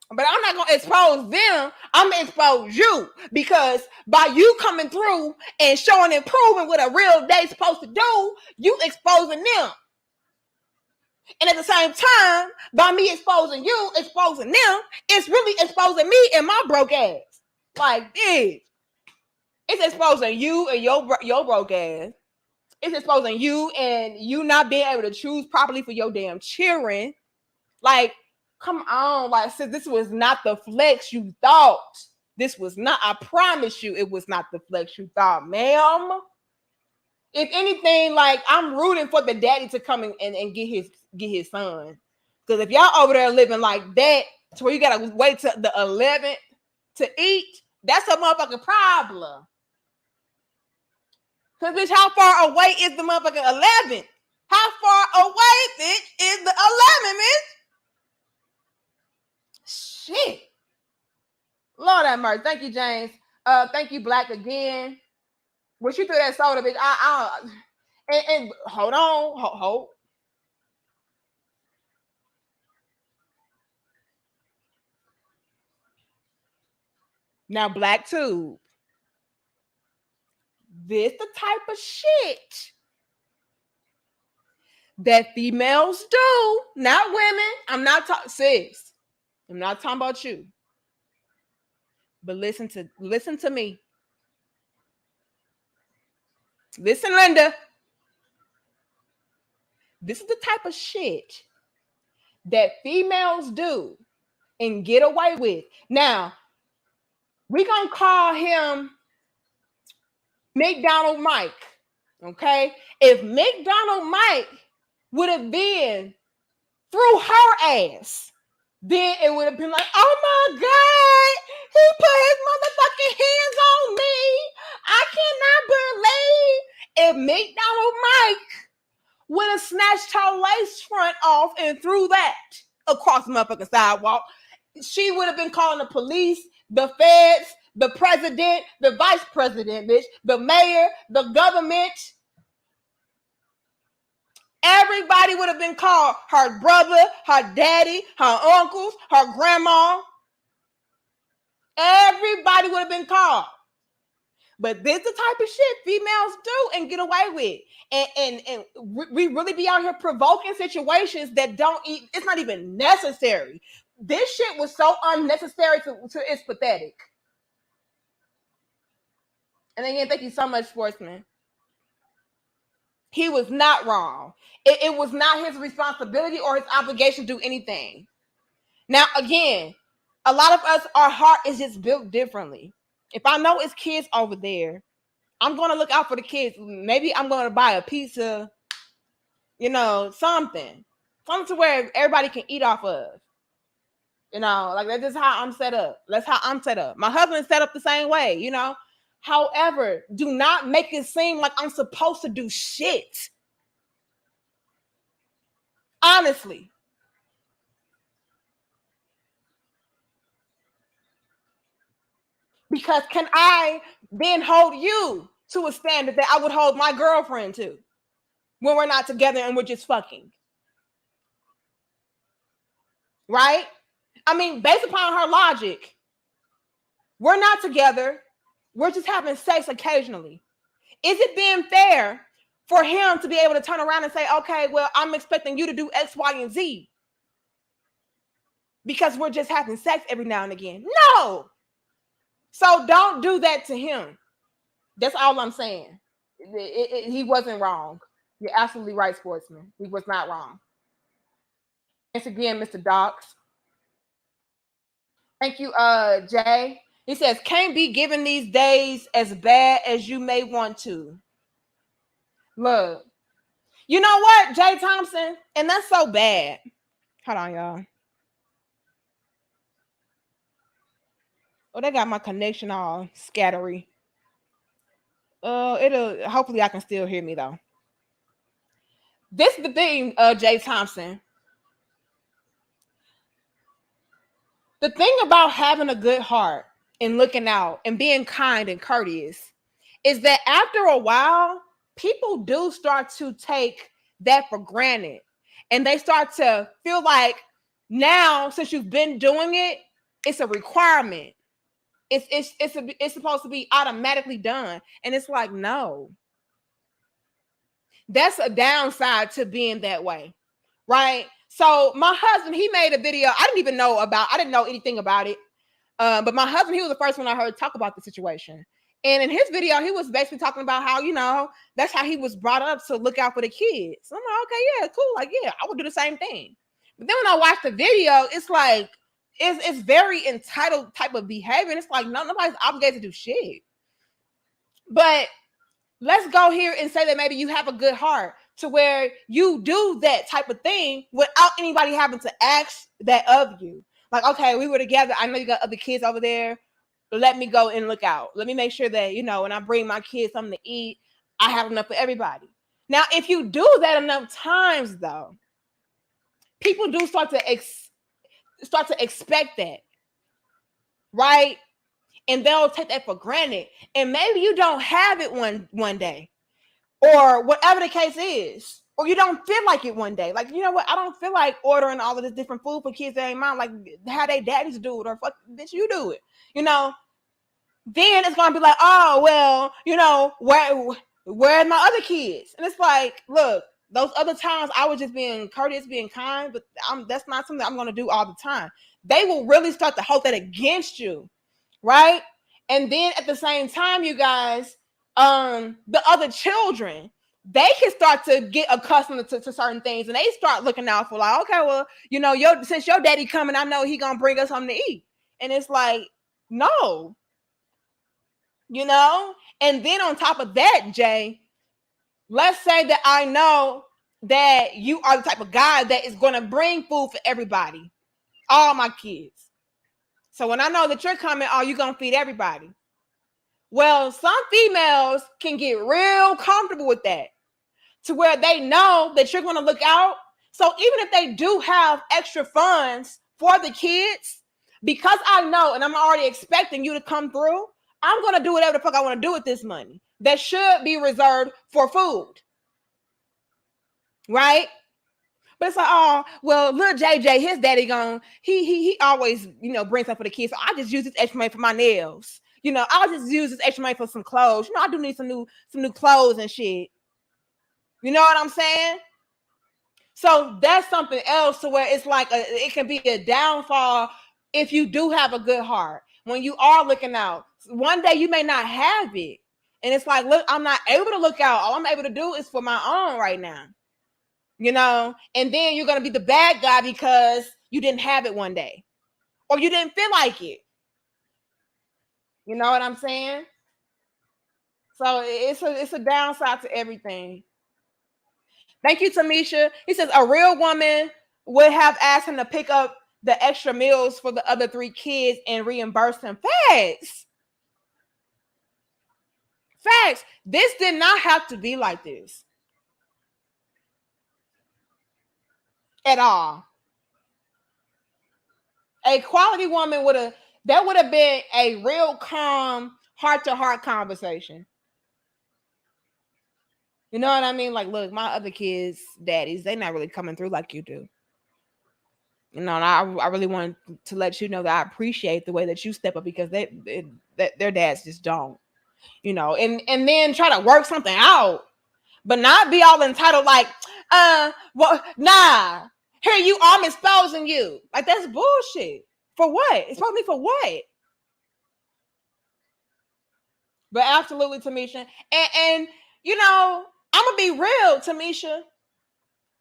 But I'm not going to expose them. I'm going to expose you. Because by you coming through and showing and proving what a real daddy's supposed to do, you exposing them. And at the same time, by me exposing you, exposing them, it's really exposing me and my broke ass. Like this. It's exposing you and your broke ass. It's exposing you and you not being able to choose properly for your damn children. Like, come on. Like, sis, this was not the flex you thought. This was not, I promise you, it was not the flex you thought, ma'am. If anything, like, I'm rooting for the daddy to come and get his son. Because if y'all over there living like that, to where you gotta wait till the 11th to eat, that's a motherfucking problem. Because, bitch, how far away is the motherfucking 11th? How far away, bitch, is the 11th, bitch? Shit. Lord have mercy. Thank you, James. Thank you, Black, again. When she threw that soda, bitch, and hold on, hold. Now, Black Tube. This the type of shit that females do, not women. I'm not talking, sis. I'm not talking about you. But listen to me. Listen, Linda. This is the type of shit that females do and get away with. Now, we gonna call him McDonald Mike. Okay? If McDonald Mike would have been through her ass, then it would have been like, oh my God, he put his motherfucking hands on me. I cannot believe if McDonald Mike would have snatched her lace front off and threw that across the motherfucking sidewalk, she would have been calling the police, the feds, the president, the vice president, bitch, the mayor, the government. Everybody would have been called. Her brother, her daddy, her uncles, her grandma. Everybody would have been called. But this is the type of shit females do and get away with. And we really be out here provoking situations that it's not even necessary. This shit was so unnecessary to it's pathetic. And again, thank you so much, Sportsman. He was not wrong. It was not his responsibility or his obligation to do anything. Now, again, a lot of us, our heart is just built differently. If I know it's kids over there, I'm going to look out for the kids. Maybe I'm going to buy a pizza, something to where everybody can eat off of. Like that's just how I'm set up. That's how I'm set up. My husband is set up the same way, However, do not make it seem like I'm supposed to do shit. Honestly. Because can I then hold you to a standard that I would hold my girlfriend to when we're not together and we're just fucking? Right? I mean, based upon her logic, we're not together. We're just having sex occasionally. Is it being fair for him to be able to turn around and say, okay, well, I'm expecting you to do X, Y, and Z because we're just having sex every now and again? No. So don't do that to him. That's all I'm saying. He wasn't wrong. You're absolutely right, Sportsman. He was not wrong. Thanks again, Mr. Docs. Thank you, Jay. He says, can't be given these days as bad as you may want to. Look, you know what, Jay Thompson? And that's so bad. Hold on, y'all. Oh, they got my connection all scattery. Hopefully I can still hear me though. This is the thing, Jay Thompson. the thing about having a good heart and looking out and being kind and courteous is that after a while, people do start to take that for granted. And they start to feel like now, since you've been doing it, it's a requirement. It's supposed to be automatically done. And it's like, no. That's a downside to being that way. Right? So my husband, he made a video. I didn't know anything about it. But my husband, he was the first one I heard talk about the situation. And in his video, he was basically talking about how, that's how he was brought up to look out for the kids. So I'm like, okay, yeah, cool. Like, yeah, I would do the same thing. But then when I watched the video, it's like, it's very entitled type of behavior. And it's like, no, nobody's obligated to do shit. But let's go here and say that maybe you have a good heart to where you do that type of thing without anybody having to ask that of you. Like, okay, we were together. I know you got other kids over there. Let me go and look out. Let me make sure that, when I bring my kids something to eat, I have enough for everybody. Now, if you do that enough times, though, people do start to expect that, right? And they'll take that for granted. And maybe you don't have it one day, or whatever the case is, or you don't feel like it one day. Like, you know what? I don't feel like ordering all of this different food for kids that ain't mine. Like how they daddies do it, or fuck, bitch, you do it. Then it's gonna be like, oh well, where are my other kids? And it's like, look, those other times I was just being courteous, being kind, but that's not something I'm gonna do all the time. They will really start to hold that against you, right? And then at the same time, you guys, the other children, they can start to get accustomed to certain things, and they start looking out for like, okay, well, since your daddy coming, I know he gonna bring us something to eat. And it's like, no. And then on top of that, Jay, let's say that I know that you are the type of guy that is going to bring food for everybody, all my kids. So when I know that you're coming, you're going to feed everybody. Well, some females can get real comfortable with that, to where they know that you're going to look out. So even if they do have extra funds for the kids, because I know and I'm already expecting you to come through, I'm going to do whatever the fuck I want to do with this money that should be reserved for food. Right? But it's like, oh, well, little JJ, his daddy he always, brings stuff for the kids. So I just use this extra money for my nails. I'll just use this extra money for some clothes. I do need some new clothes and shit. You know what I'm saying? So that's something else to where it's like it can be a downfall if you do have a good heart. When you are looking out, one day you may not have it. And it's like, look, I'm not able to look out. All I'm able to do is for my own right now. And then you're going to be the bad guy because you didn't have it one day. Or you didn't feel like it. You know what I'm saying? So it's a downside to everything. Thank you, Tamisha. He says a real woman would have asked him to pick up the extra meals for the other 3 kids and reimburse him. Facts. This did not have to be like this at all. A quality woman would have been a real calm, heart-to-heart conversation. You know what I mean? Like, look, my other kids' daddies, they're not really coming through like you do. And I really want to let you know that I appreciate the way that you step up, because their dads just don't. And then try to work something out, but not be all entitled like, well, nah, here you, I'm exposing you. Like, that's bullshit. For what? It's supposed to be for what? But absolutely, Tamisha. And I'm going to be real, Tamisha.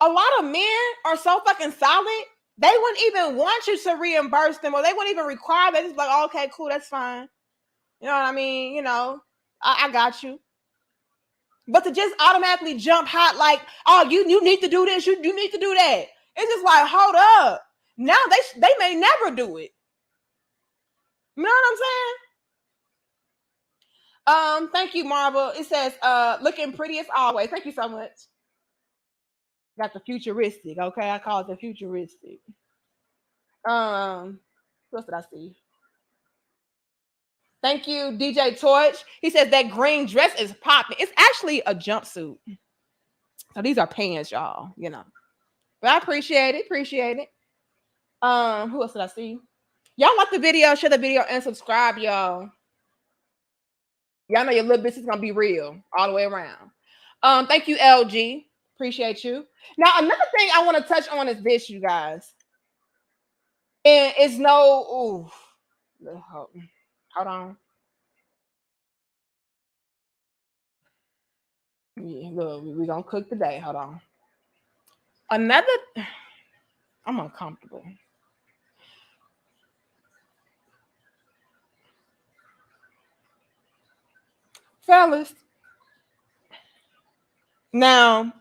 A lot of men are so fucking solid, they wouldn't even want you to reimburse them, or they wouldn't even require that. It's like, oh, okay, cool, that's fine. You know what I mean? I got you. But to just automatically jump hot like, oh, you need to do this, you need to do that. It's just like, hold up. Now they may never do it. You know what I'm saying? Thank you, Marvel. It says, looking pretty as always. Thank you so much. Got the futuristic, okay? I call it the futuristic. What else did I see? Thank you, DJ Torch. He says that green dress is popping. It's actually a jumpsuit. So these are pants, y'all, you know. But I appreciate it. Appreciate it. Who else did I see? Y'all like the video, share the video, and subscribe, y'all. Y'all know your little business is gonna be real all the way around. Thank you, LG. Appreciate you. Now, another thing I want to touch on is this, you guys. And it's no hold on. Yeah, look, we're gonna cook today. Hold on. Another I'm uncomfortable. Fellas. Now,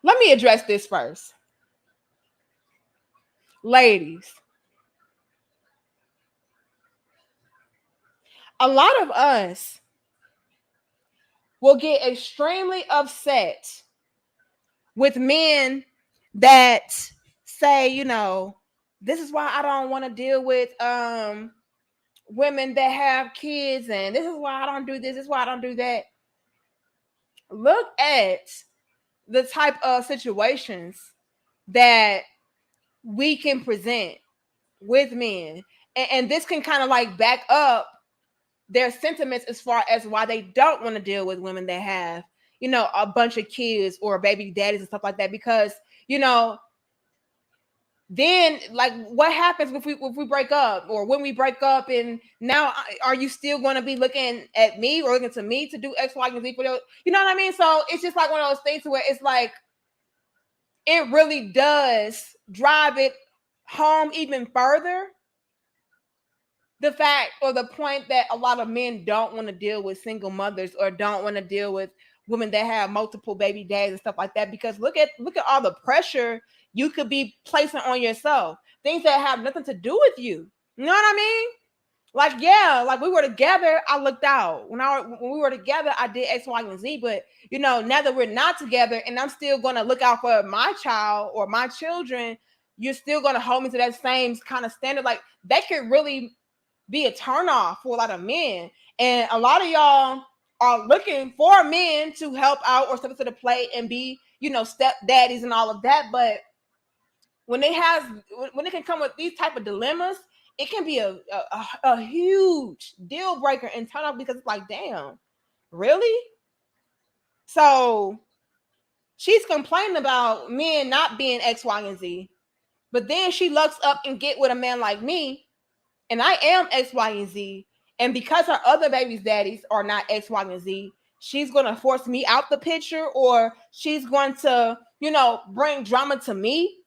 let me address this first. Ladies, a lot of us will get extremely upset with men that say, you know, this is why I don't want to deal with women that have kids, and this is why I don't do this is why I don't do that. Look at the type of situations that we can present with men, and this can kind of like back up their sentiments as far as why they don't want to deal with women that have, you know, a bunch of kids or baby daddies and stuff like that. Because, you know, then like what happens if we break up, or when we break up, and now are you still going to be looking at me or looking to me to do X, Y, and Z for those? You know what I mean? So it's just like one of those things where it's like it really does drive it home even further, the fact or the point that a lot of men don't want to deal with single mothers or don't want to deal with women that have multiple baby dads and stuff like that. Because look at all the pressure you could be placing on yourself, things that have nothing to do with you. You know what I mean? Like, yeah, like we were together, I looked out. When we were together, I did X, Y, and Z. But you know, now that we're not together, and I'm still gonna look out for my child or my children, you're still gonna hold me to that same kind of standard. Like that could really be a turnoff for a lot of men. And a lot of y'all are looking for men to help out or step up to the plate and be, you know, step daddies and all of that. But when it can come with these type of dilemmas, it can be a huge deal breaker and turn off, because it's like, damn, really? So she's complaining about men not being X, Y, and Z, but then she looks up and get with a man like me, and I am X, Y, and Z. And because her other baby's daddies are not X, Y, and Z, she's going to force me out the picture, or she's going to, you know, bring drama to me,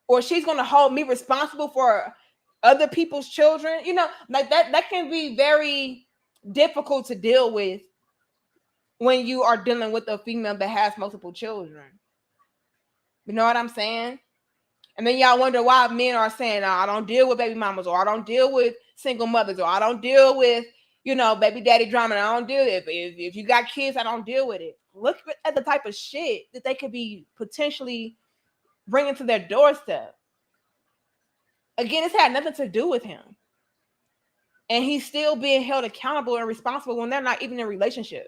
or she's going to hold me responsible for other people's children. You know, like that can be very difficult to deal with when you are dealing with a female that has multiple children. You know what I'm saying? And then y'all wonder why men are saying, oh, I don't deal with baby mamas, or I don't deal with single mothers, or I don't deal with, you know, baby daddy drama. And I don't deal with it. If you got kids, I don't deal with it. Look at the type of shit that they could be potentially bringing to their doorstep. Again, it's had nothing to do with him. And he's still being held accountable and responsible when they're not even in a relationship.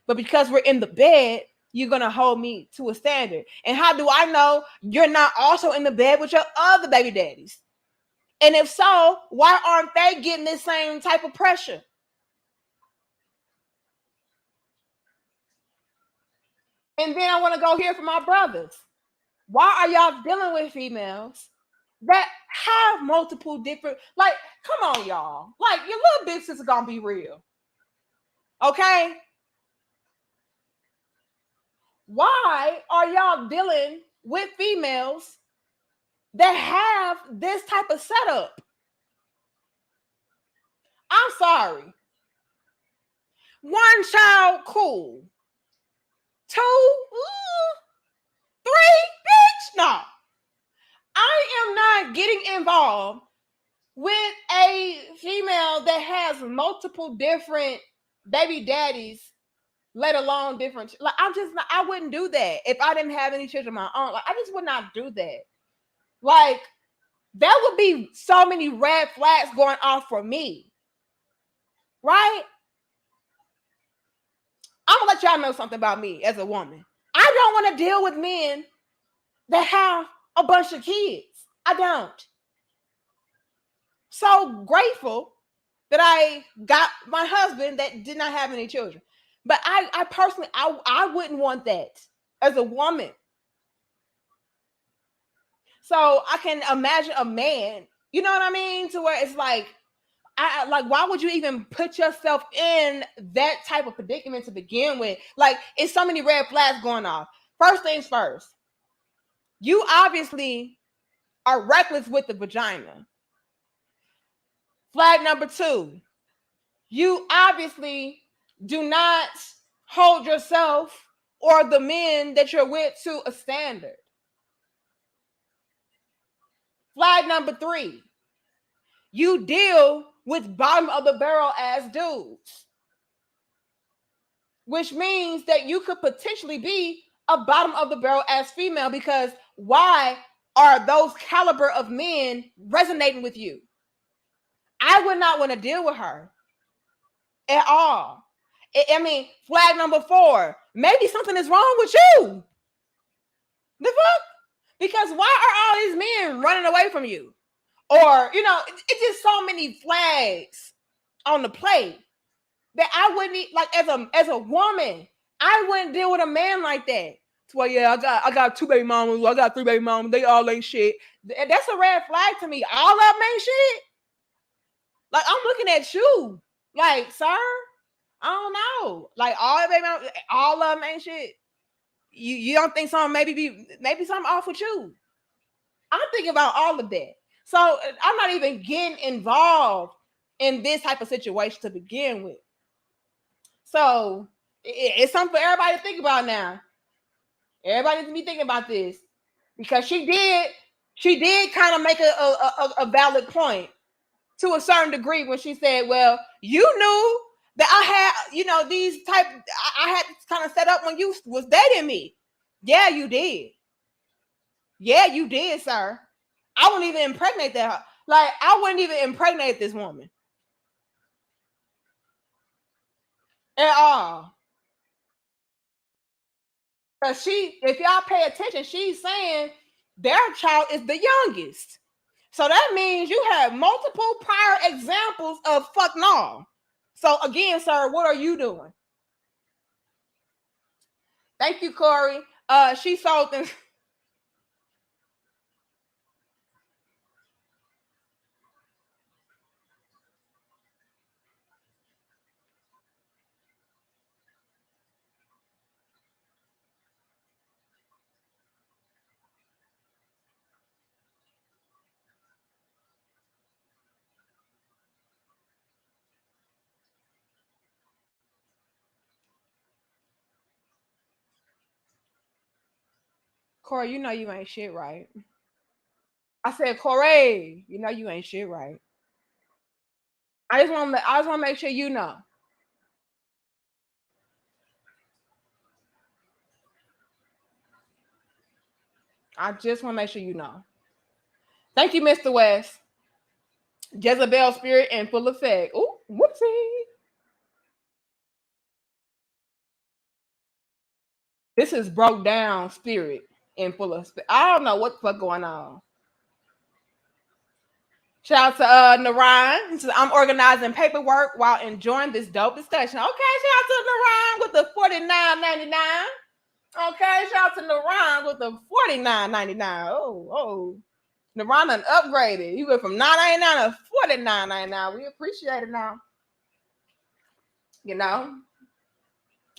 But because we're in the bed, you're going to hold me to a standard. And how do I know you're not also in the bed with your other baby daddies? And if so, why aren't they getting this same type of pressure? And then I want to go hear from my brothers. Why are y'all dealing with females that have multiple different, like, come on, y'all. Like, your little bitches are going to be real. Okay? Why are y'all dealing with females that have this type of setup? I'm sorry. One child, cool. Two, three, bitch, no. I am not getting involved with a female that has multiple different baby daddies let alone different. Like I'm just not, I wouldn't do that if I didn't have any children of my own. Like I just would not do that. Like there would be so many red flags going off for me, right? I'm gonna let y'all know something about me as a woman. I don't want to deal with men that have a bunch of kids. I don't. So grateful that I got my husband that did not have any children. But I personally, I wouldn't want that as a woman. So I can imagine a man, you know what I mean? To where it's like, I like, why would you even put yourself in that type of predicament to begin with? Like, it's so many red flags going off. First things first, you obviously are reckless with the vagina. Flag number two, you obviously do not hold yourself or the men that you're with to a standard. Flag number three, you deal with bottom of the barrel ass dudes, which means that you could potentially be a bottom of the barrel ass female, because why are those caliber of men resonating with you? I would not want to deal with her at all. I mean, flag number four, maybe something is wrong with you. The fuck? Because why are all these men running away from you? Or, you know, it's just so many flags on the plate that I wouldn't like as a woman, I wouldn't deal with a man like that. Well, yeah, I got 2 baby mamas, I got 3 baby mamas, they all ain't shit. That's a red flag to me. All of them ain't shit. Like, I'm looking at you, like, sir, I don't know. Like, all of them ain't shit. You don't think something maybe something off with you? I'm thinking about all of that. So I'm not even getting involved in this type of situation to begin with. So it's something for everybody to think about now. Everybody needs to be thinking about this, because she did kind of make a valid point to a certain degree when she said, well, you knew that I had, you know, these type, I had kind of set up when you was dating me. Yeah, you did. Yeah, you did, sir. I wouldn't even impregnate that. Like, I wouldn't even impregnate this woman at all. Because if y'all pay attention, she's saying their child is the youngest. So that means you have multiple prior examples of fuck no. So again, sir, what are you doing? Thank you, Corey. She sold them. Corey, you know you ain't shit right. I said, Corey, you know you ain't shit right. I just want to make sure you know. I just want to make sure you know. Thank you, Mr. West. Jezebel spirit in full effect. Ooh, whoopsie. This is broke down spirit in full of. I don't know what the fuck going on. Shout out to Narayan. I'm organizing paperwork while enjoying this dope discussion. Okay, shout out to Narayan with the $49.99. Okay, shout out to Narayan with the $49.99. Oh, Narayan done upgraded. He went from $9.99 to $49.99. We appreciate it now. You know,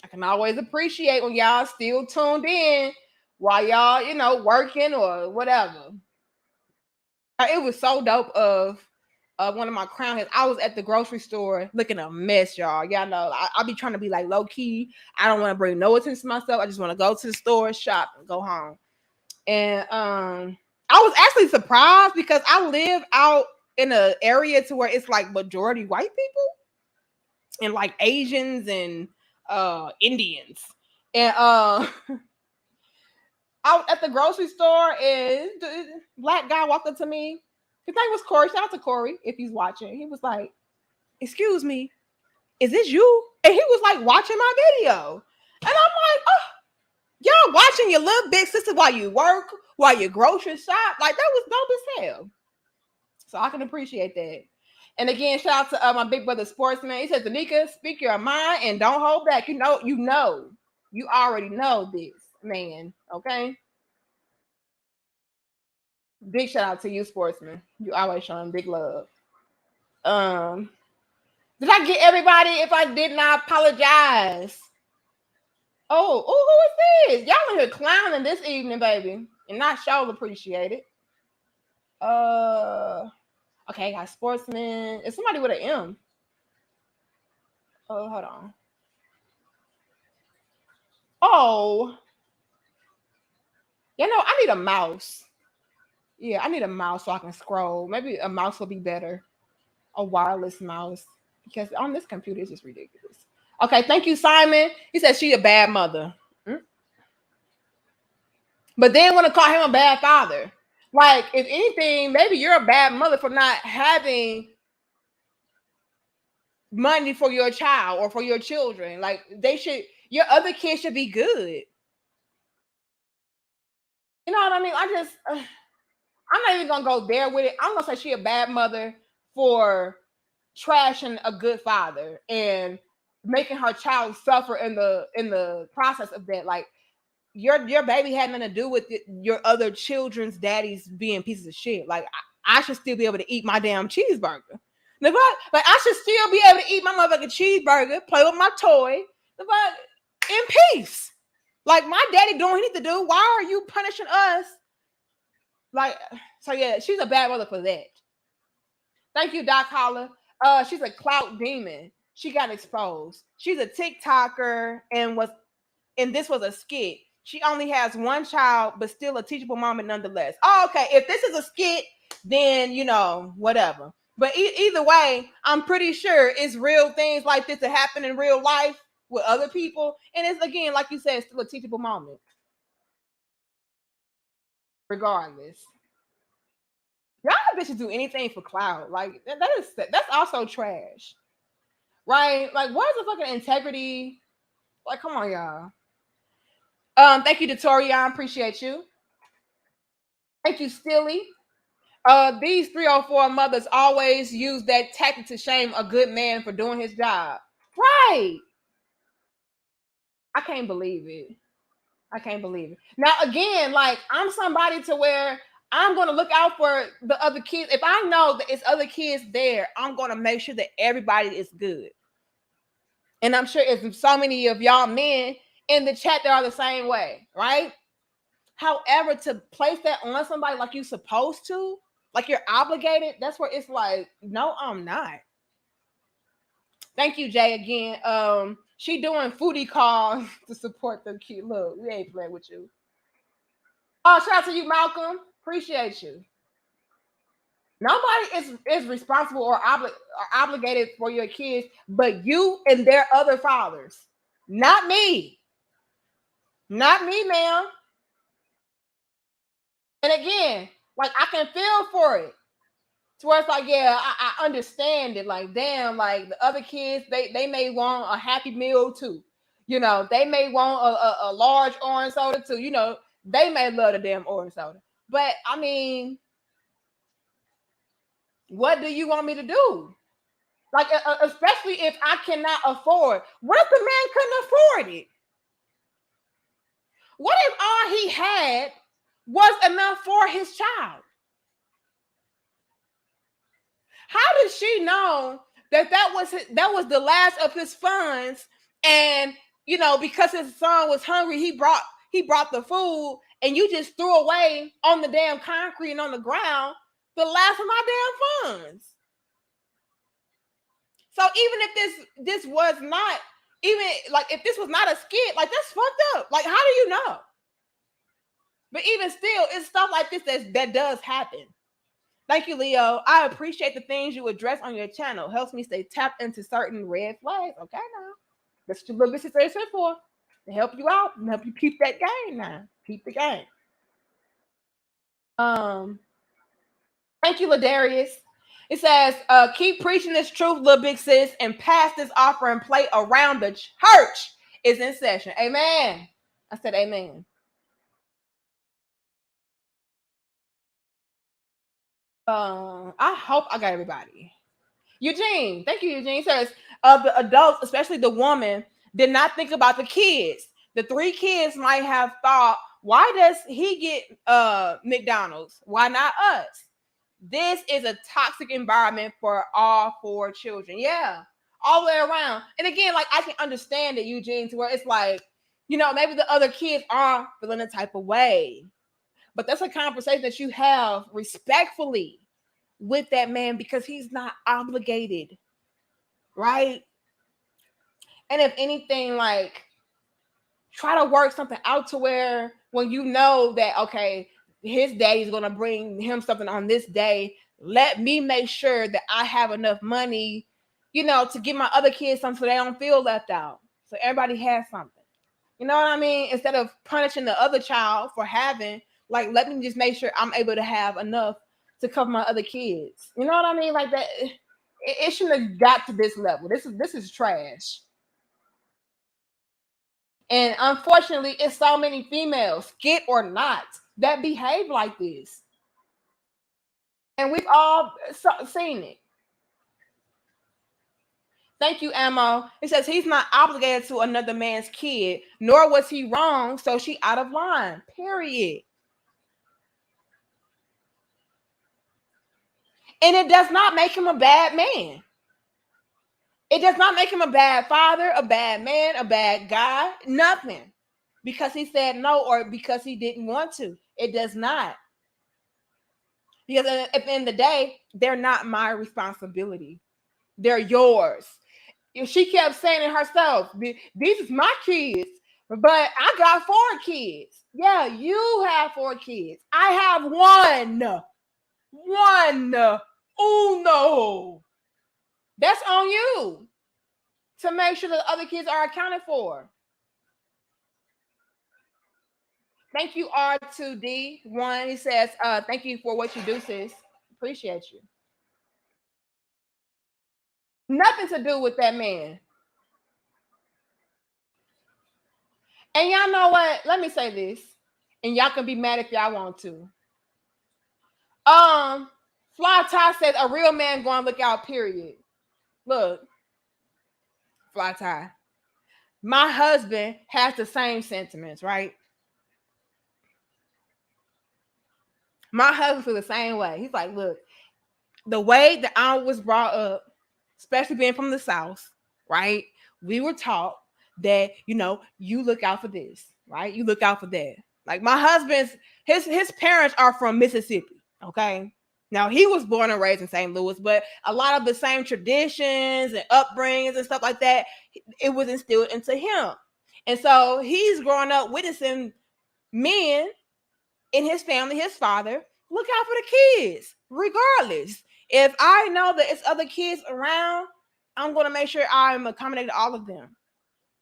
I can always appreciate when y'all still tuned in while y'all, you know, working or whatever. It was so dope of one of my crown heads. I was at the grocery store looking a mess, y'all. Y'all know I'll be trying to be like low key. I don't want to bring no attention to myself. I just want to go to the store, shop, and go home. And I was actually surprised because I live out in an area to where it's like majority white people and like Asians and Indians. And out at the grocery store, and the black guy walked up to me. His name was Corey. Shout out to Corey if he's watching. He was like, "Excuse me, is this you?" And he was like watching my video, and I'm like, "Oh, y'all watching your little big sister while you work, while you grocery shop? Like that was dope as hell." So I can appreciate that. And again, shout out to my big brother Sportsman. He says, "Danica, speak your mind and don't hold back. You already know this, man. Okay." Big shout out to you, Sportsman. You always showing big love. Um, did I get everybody? If I did not, apologize. Who is this? Y'all in here clowning this evening, baby, and not sure appreciate it. Okay, got Sportsman. It's somebody with an M. Oh, hold on. Oh, I need a mouse. Yeah, I need a mouse so I can scroll. Maybe a mouse will be better. A wireless mouse. Because on this computer, it's just ridiculous. Okay, thank you, Simon. He said she a bad mother. But then want to call him a bad father. Like, if anything, maybe you're a bad mother for not having money for your child or for your children. Like, your other kids should be good. You know what I mean? I'm not even gonna go there with it. I'm gonna say she a bad mother for trashing a good father and making her child suffer in the process of that. Like your baby had nothing to do with your other children's daddies being pieces of shit. Like I should still be able to eat my damn cheeseburger. Like I should still be able to eat my motherfucking cheeseburger, play with my toy, in peace. Like my daddy doing what he need to do. Why are you punishing us? Like, so yeah, she's a bad mother for that. Thank you, Doc Holler. She's a clout demon. She got exposed. She's a TikToker and this was a skit. She only has one child, but still a teachable moment nonetheless. Oh, okay. If this is a skit, then whatever. But either way, I'm pretty sure it's real things like this that happen in real life with other people, and it's again, like you said, still a teachable moment, regardless. Y'all bitches do anything for clout. Like that's also trash, right? Like, where's the fucking integrity? Like, come on, y'all. Thank you to Torian. Appreciate you. Thank you, Stilly. These 304 mothers always use that tactic to shame a good man for doing his job. Right. I can't believe it. I can't believe it. Now, again, like, I'm somebody to where I'm going to look out for the other kids. If I know that it's other kids there, I'm going to make sure that everybody is good. And I'm sure if so many of y'all men in the chat, they are the same way, right? However, to place that on somebody like you're supposed to, like you're obligated, that's where it's like, no, I'm not. Thank you, Jay, again. She doing foodie calls to support the cute. Look, we ain't playing with you. Oh, shout out to you, Malcolm. Appreciate you. Nobody is responsible or obligated for your kids, but you and their other fathers. Not me. Not me, ma'am. And again, like I can feel for it. To where it's like, yeah, I understand it. Like, damn, like the other kids, they may want a Happy Meal too. They may want a large orange soda too. They may love the damn orange soda. But I mean, what do you want me to do? Like, especially if I cannot afford. What if the man couldn't afford it? What if all he had was enough for his child? How did she know that was the last of his funds? And because his son was hungry, he brought the food, and you just threw away on the damn concrete and on the ground the last of my damn funds. So even if this was not even like if this was not a skit, like that's fucked up. Like, how do you know? But even still, it's stuff like this that does happen. Thank you, Leo. I appreciate the things you address on your channel. Helps me stay tapped into certain red flags. Okay, now. That's what your little bitch is for. To help you out and help you keep that game now. Keep the game. Um, Thank you, Ladarius. It says, keep preaching this truth, little big sis, and pass this offering plate around the church is in session. Amen. I said amen. I hope I got everybody. Eugene, thank you, Eugene. Says the adults, especially the woman, did not think about the kids. The three kids might have thought, why does he get McDonald's? Why not us? This is a toxic environment for all four children. Yeah, all the way around. And again, like I can understand it, Eugene, to where it's like, maybe the other kids are feeling a type of way. But that's a conversation that you have respectfully with that man because he's not obligated, right? And if anything, like try to work something out to where when you know that, okay, his daddy's going to bring him something on this day, let me make sure that I have enough money, to give my other kids something so they don't feel left out. So everybody has something. You know what I mean? Instead of punishing the other child for having, like, let me just make sure I'm able to have enough to cover my other kids. You know what I mean? Like that, it shouldn't have got to this level. This is trash. And unfortunately, it's so many females, skit or not, that behave like this. And we've all seen it. Thank you, Ammo. It says he's not obligated to another man's kid, nor was he wrong, so she out of line. Period. And it does not make him a bad man. It does not make him a bad father, a bad man, a bad guy, nothing. Because he said no or because he didn't want to. It does not. Because at the end of the day, they're not my responsibility. They're yours. She kept saying it herself, these is my kids, but I got 4 kids. Yeah, you have 4 kids. I have one. One. Oh no. That's on you to make sure that other kids are accounted for. Thank you, R2D1. He says, thank you for what you do, sis. Appreciate you. Nothing to do with that man. And y'all know what? Let me say this. And y'all can be mad if y'all want to. Fly Tie says a real man going to look out, period. Look, Fly Tie. My husband has the same sentiments, right? My husband feels the same way. He's like, look, the way that I was brought up, especially being from the South, right? We were taught that, you look out for this, right? You look out for that. Like my husband's, his parents are from Mississippi, okay? Now he was born and raised in St. Louis, but a lot of the same traditions and upbringings and stuff like that, it was instilled into him. And so he's growing up witnessing men in his family, his father, look out for the kids, regardless. If I know that it's other kids around, I'm going to make sure I'm accommodating all of them.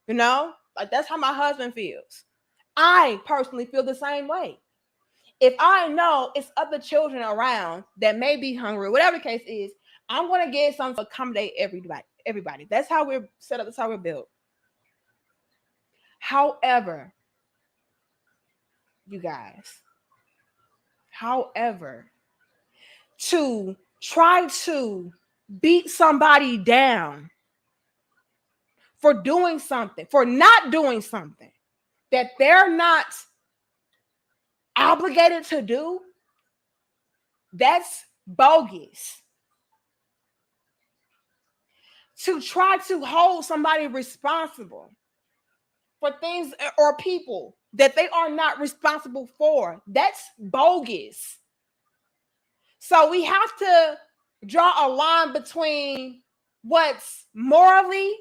Like that's how my husband feels. I personally feel the same way. If I know it's other children around that may be hungry, whatever the case is, I'm going to get something to accommodate everybody. That's how we're set up. That's how we're built. However, you guys, to try to beat somebody down for doing something, for not doing something that they're not obligated to do, that's bogus. To try to hold somebody responsible for things or people that they are not responsible for, that's bogus. So we have to draw a line between what's morally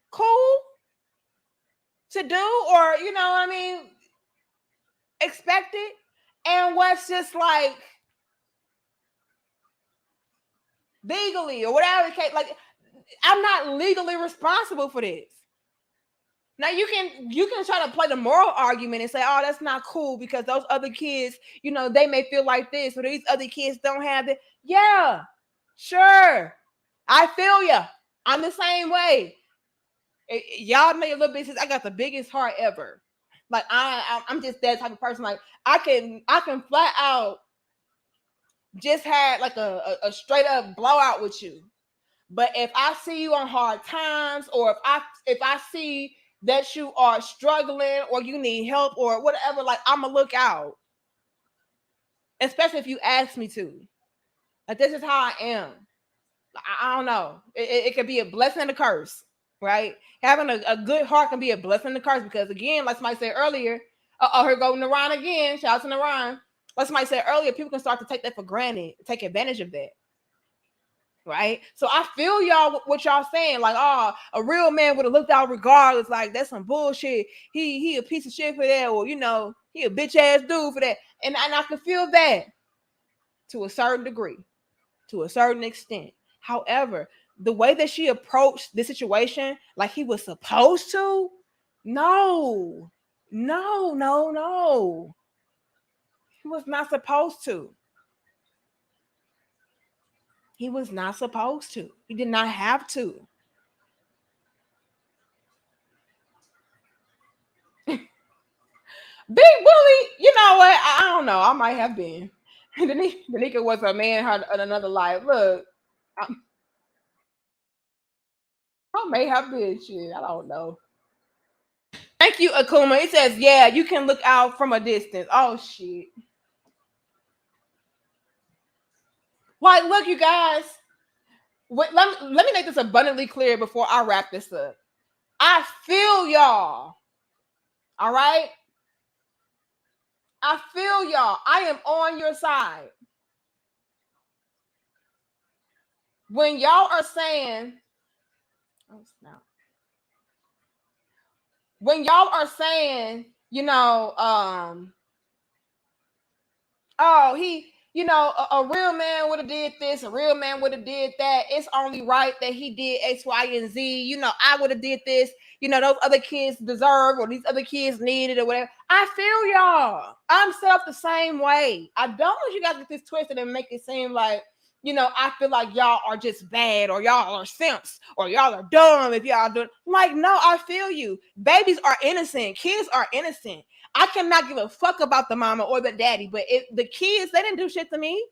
cool to do or, expected, and what's just like legally or whatever the case. Like I'm not legally responsible for this. Now you can try to play the moral argument and say, oh, that's not cool because those other kids, they may feel like this, or these other kids don't have it. Yeah, sure. I feel you. I'm the same way. Y'all made a little bit. I got the biggest heart ever. Like I'm just that type of person. Like I can flat out just had like a straight up blowout with you. But if I see you on hard times, or if I see that you are struggling or you need help or whatever, like I'ma look out. Especially if you ask me to. Like this is how I am. I don't know. It could be a blessing and a curse, right? Having a good heart can be a blessing and a curse because again, like somebody said earlier, here go Naran again. Shout out to Naran. Like somebody said earlier, people can start to take that for granted, take advantage of that. Right? So I feel y'all what y'all saying, like, oh, a real man would have looked out regardless, like that's some bullshit. He a piece of shit for that, or he a bitch ass dude for that. And I can feel that to a certain degree, to a certain extent. However, the way that she approached the situation, like he was supposed to, no. He was not supposed to. He was not supposed to. He did not have to. Big Willie, you know what? I don't know. I might have been. Danica was a man in another life. Look, I may have been. Shit, I don't know. Thank you, Akuma. It says, yeah, you can look out from a distance. Oh, shit. Like, look, you guys. Let me make this abundantly clear before I wrap this up. I feel y'all. All right? I feel y'all. I am on your side. When y'all are saying, oh, snap. When y'all are saying, oh, a real man would have did this, a real man would have did that. It's only right that he did X, Y, and Z. I would have did this. Those other kids deserve, or these other kids needed, or whatever. I feel y'all. I'm set up the same way. I don't want you guys to get this twisted and make it seem like, I feel like y'all are just bad, or y'all are simps, or y'all are dumb if y'all do. Like, no, I feel you. Babies are innocent. Kids are innocent. I cannot give a fuck about the mama or the daddy, but if the kids, they didn't do shit to me.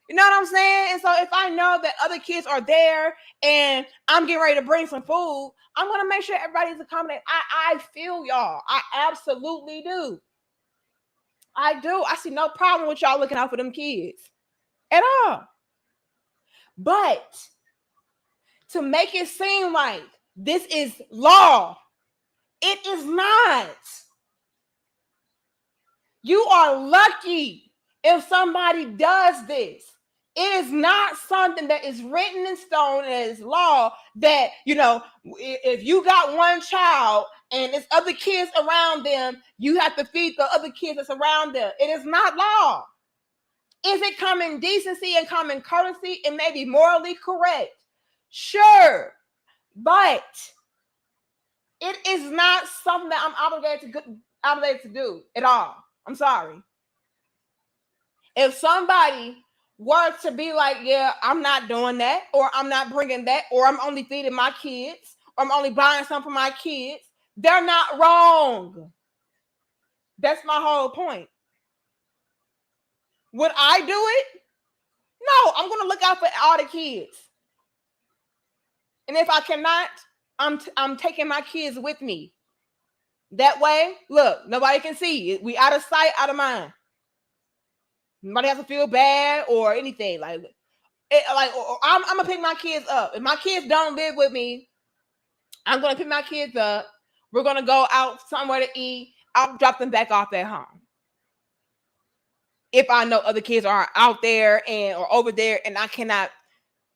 You know what I'm saying? And so if I know that other kids are there and I'm getting ready to bring some food, I'm going to make sure everybody's accommodated. I feel y'all. I absolutely do. I do. I see no problem with y'all looking out for them kids at all. But to make it seem like this is law, it is not. You are lucky if somebody does this. It is not something that is written in stone as law that, if you got one child and there's other kids around them, you have to feed the other kids that's around them. It is not law. Is it common decency and common courtesy? It may be morally correct. Sure. But it is not something that I'm obligated to do at all. I'm sorry. If somebody were to be like, yeah, I'm not doing that, or I'm not bringing that, or I'm only feeding my kids, or I'm only buying something for my kids, they're not wrong. That's my whole point. Would I do it? No, I'm going to look out for all the kids. And if I cannot, I'm taking my kids with me. That way, look, nobody can see. We out of sight, out of mind. Nobody has to feel bad or anything. Like I'm gonna pick my kids up. If my kids don't live with me, I'm gonna pick my kids up. We're gonna go out somewhere to eat. I'll drop them back off at home. If I know other kids are out there or over there, and I cannot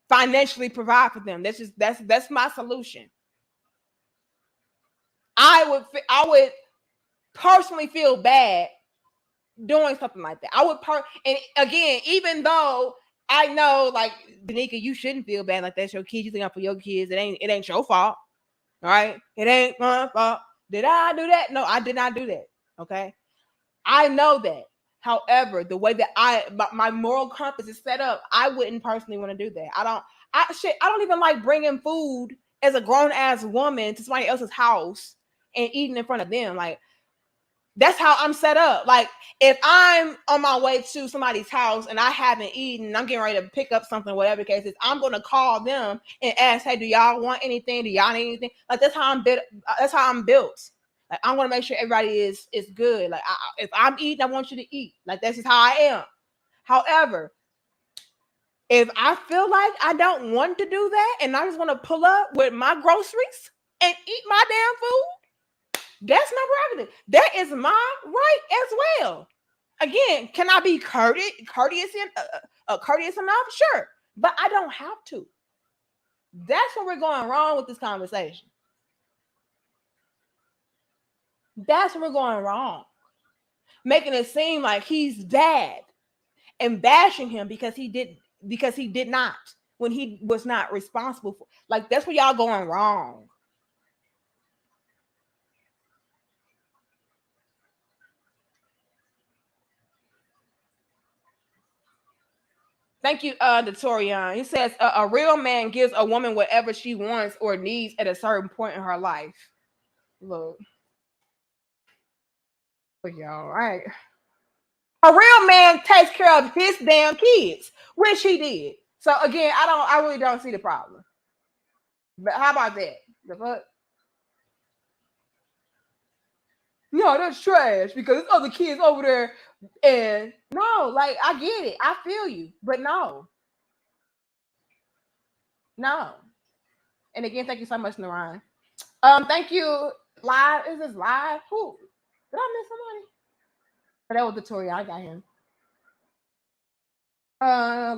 financially provide for them, that's my solution. I would personally feel bad doing something like that. And again, even though I know, like, Danica, you shouldn't feel bad like that's your kids. You think out for your kids. It ain't your fault. All right. It ain't my fault. Did I do that? No, I did not do that. Okay. I know that. However, the way that my moral compass is set up, I wouldn't personally want to do that. I don't even like bringing food as a grown ass woman to somebody else's house and eating in front of them. Like, that's how I'm set up. Like, if I'm on my way to somebody's house and I haven't eaten, I'm getting ready to pick up something, whatever the case is, I'm gonna call them and ask, "Hey, do y'all want anything? Do y'all need anything?" Like, that's how I'm built. That's how I'm built. Like, I'm gonna make sure everybody is good. Like, if I'm eating, I want you to eat. Like, that's just how I am. However, if I feel like I don't want to do that and I just want to pull up with my groceries and eat my damn food, that's my prerogative. That is my right as well. Again, can I be courteous enough? Sure, but I don't have to. That's where we're going wrong with this conversation. That's where we're going wrong. Making it seem like he's bad and bashing him because he did not when he was not responsible for. Like, that's where y'all going wrong. Thank you, Notorian. He says a real man gives a woman whatever she wants or needs at a certain point in her life. Look, y'all, right? A real man takes care of his damn kids, which he did. So again, I really don't see the problem. But how about that? The fuck? No, that's trash because there's other kids over there. And no, like, I get it. I feel you. But no. No. And again, thank you so much, Narayan. Thank you. Live. Is this live? Who? Did I miss somebody? Oh, that was Victoria. I got him.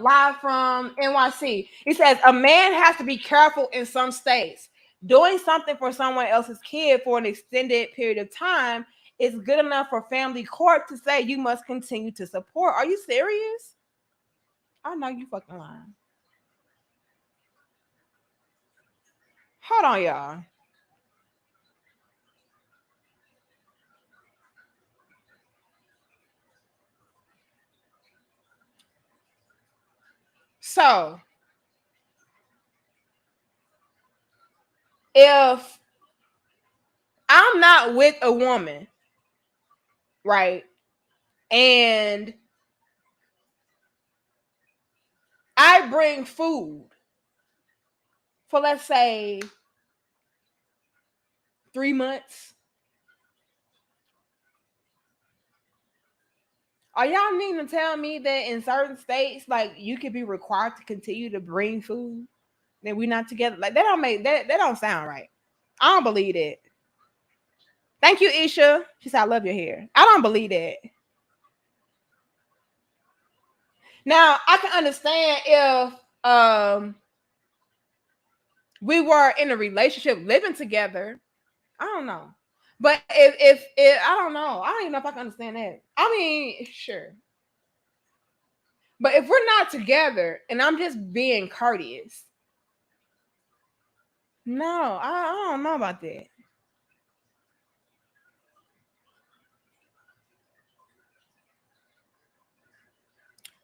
Live from NYC. He says a man has to be careful in some states. Doing something for someone else's kid for an extended period of time is good enough for family court to say you must continue to support. Are you serious? I know you fucking lying. Hold on, y'all. So, if I'm not with a woman, right, and I bring food for, let's say, 3 months, are y'all needing to tell me that in certain states, like, you could be required to continue to bring food? That we're not together? Like, that don't make that don't sound right. I don't believe that. Thank you, Isha. She said, I love your hair. I don't believe that. Now, I can understand if we were in a relationship living together. I don't know. But if I don't know. I don't even know if I can understand that. I mean, sure. But if we're not together and I'm just being courteous, no, I don't know about that.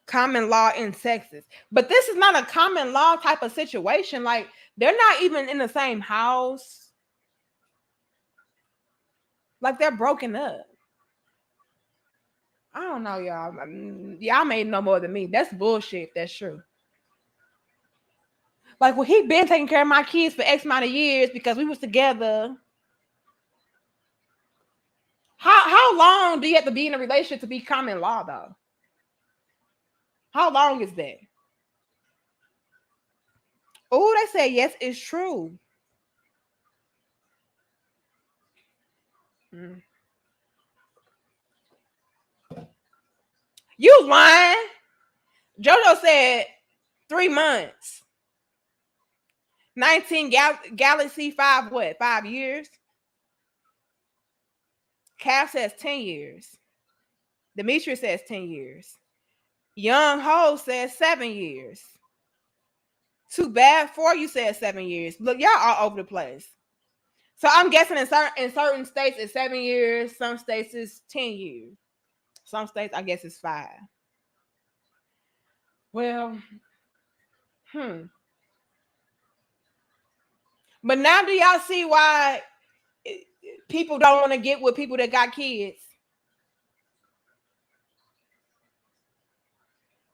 Common law in Texas. But this is not a common law type of situation. Like, they're not even in the same house. Like, they're broken up. I don't know, y'all. Y'all may know more than me. That's bullshit. That's true. Like, well, he been taking care of my kids for X amount of years because we was together. How long do you have to be in a relationship to be common law, though? How long is that? Oh, they say yes, it's true. Mm. You lying? JoJo said 3 months. 19 Galaxy 5, what? 5 years? Cal says 10 years. Demetria says 10 years. Young Ho said 7 years. Too bad for you said 7 years. Look, y'all all over the place. So I'm guessing in certain states it's 7 years. Some states it's 10 years. Some states I guess it's 5. Well, But now do y'all see why people don't want to get with people that got kids?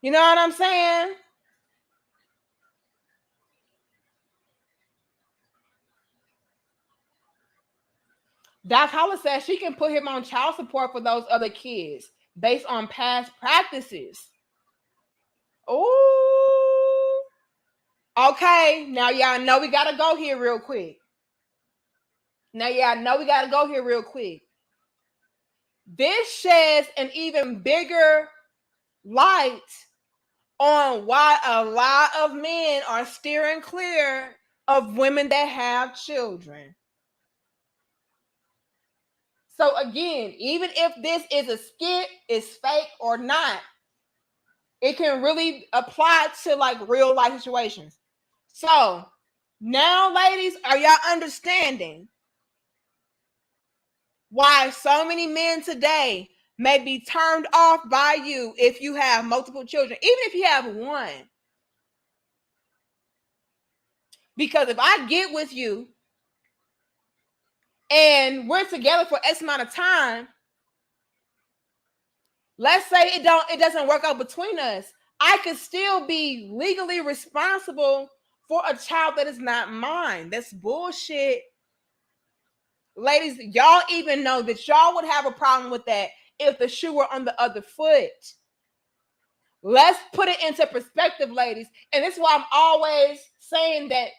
You know what I'm saying? Doc Hollis says she can put him on child support for those other kids based on past practices. Ooh. Okay, now y'all know we gotta go here real quick. This sheds an even bigger light on why a lot of men are steering clear of women that have children. So again, even if this is a skit, it's fake or not, it can really apply to like real life situations. So now, ladies, are y'all understanding why so many men today may be turned off by you if you have multiple children, even if you have one? Because if I get with you and we're together for X amount of time, let's say it doesn't work out between us, I could still be legally responsible for a child that is not mine. That's bullshit. Ladies, y'all even know that y'all would have a problem with that if the shoe were on the other foot. Let's put it into perspective, ladies. And this is why I'm always saying that,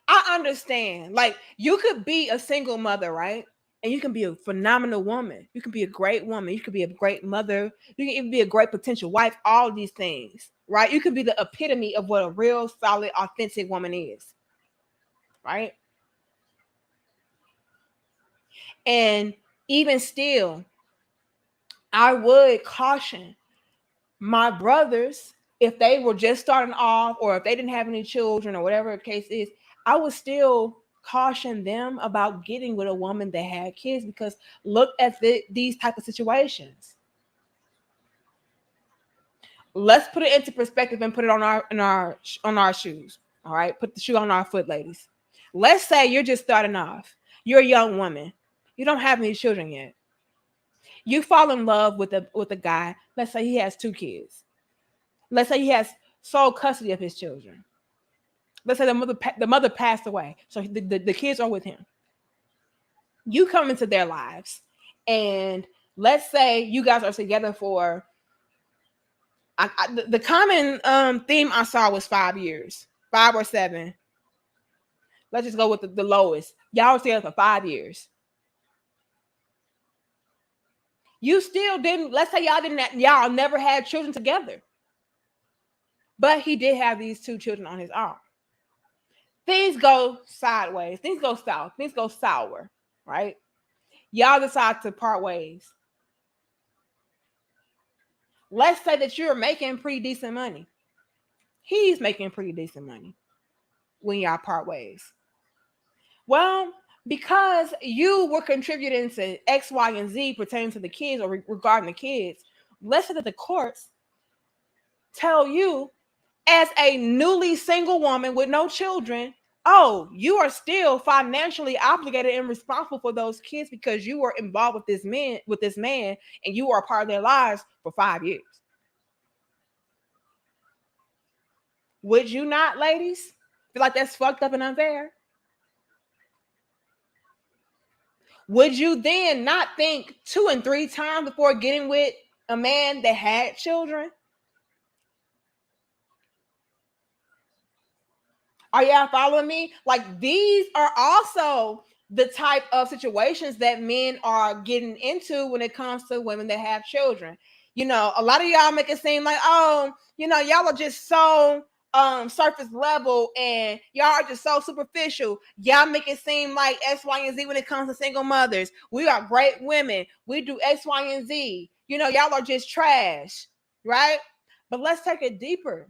I understand. Like, you could be a single mother, right? And you can be a phenomenal woman. You can be a great woman. You can be a great mother. You can even be a great potential wife. All these things, right? You can be the epitome of what a real, solid, authentic woman is, right? And even still, I would caution my brothers, if they were just starting off or if they didn't have any children or whatever the case is, I would still caution them about getting with a woman that had kids, because look at these type of situations. Let's put it into perspective and put it on our shoes. All right, put the shoe on our foot, ladies. Let's say you're just starting off. You're a young woman. You don't have any children yet. You fall in love with a guy. Let's say he has 2 kids. Let's say he has sole custody of his children. Let's say the mother passed away, so the kids are with him. You come into their lives, and let's say you guys are together for. The common theme I saw was 5 years, 5 or 7. Let's just go with the lowest. Y'all were together for 5 years. You still didn't. Let's say y'all never had children together, but he did have these 2 children on his own. Things go sideways. Things go south. Things go sour, right? Y'all decide to part ways. Let's say that you're making pretty decent money. He's making pretty decent money when y'all part ways. Well, because you were contributing to X, Y, and Z pertaining to the kids or regarding the kids, let's say that the courts tell you, as a newly single woman with no children, oh, you are still financially obligated and responsible for those kids because you were involved with this man, and you are a part of their lives for 5 years. Would you not, ladies, feel like that's fucked up and unfair? Would you then not think 2 and 3 times before getting with a man that had children? Are y'all following me? Like, these are also the type of situations that men are getting into when it comes to women that have children. A lot of y'all make it seem like, oh, y'all are just so surface level and y'all are just so superficial. Y'all make it seem like X, Y, and Z when it comes to single mothers. We are great women. We do X, Y, and Z. You know, y'all are just trash, right? But let's take it deeper.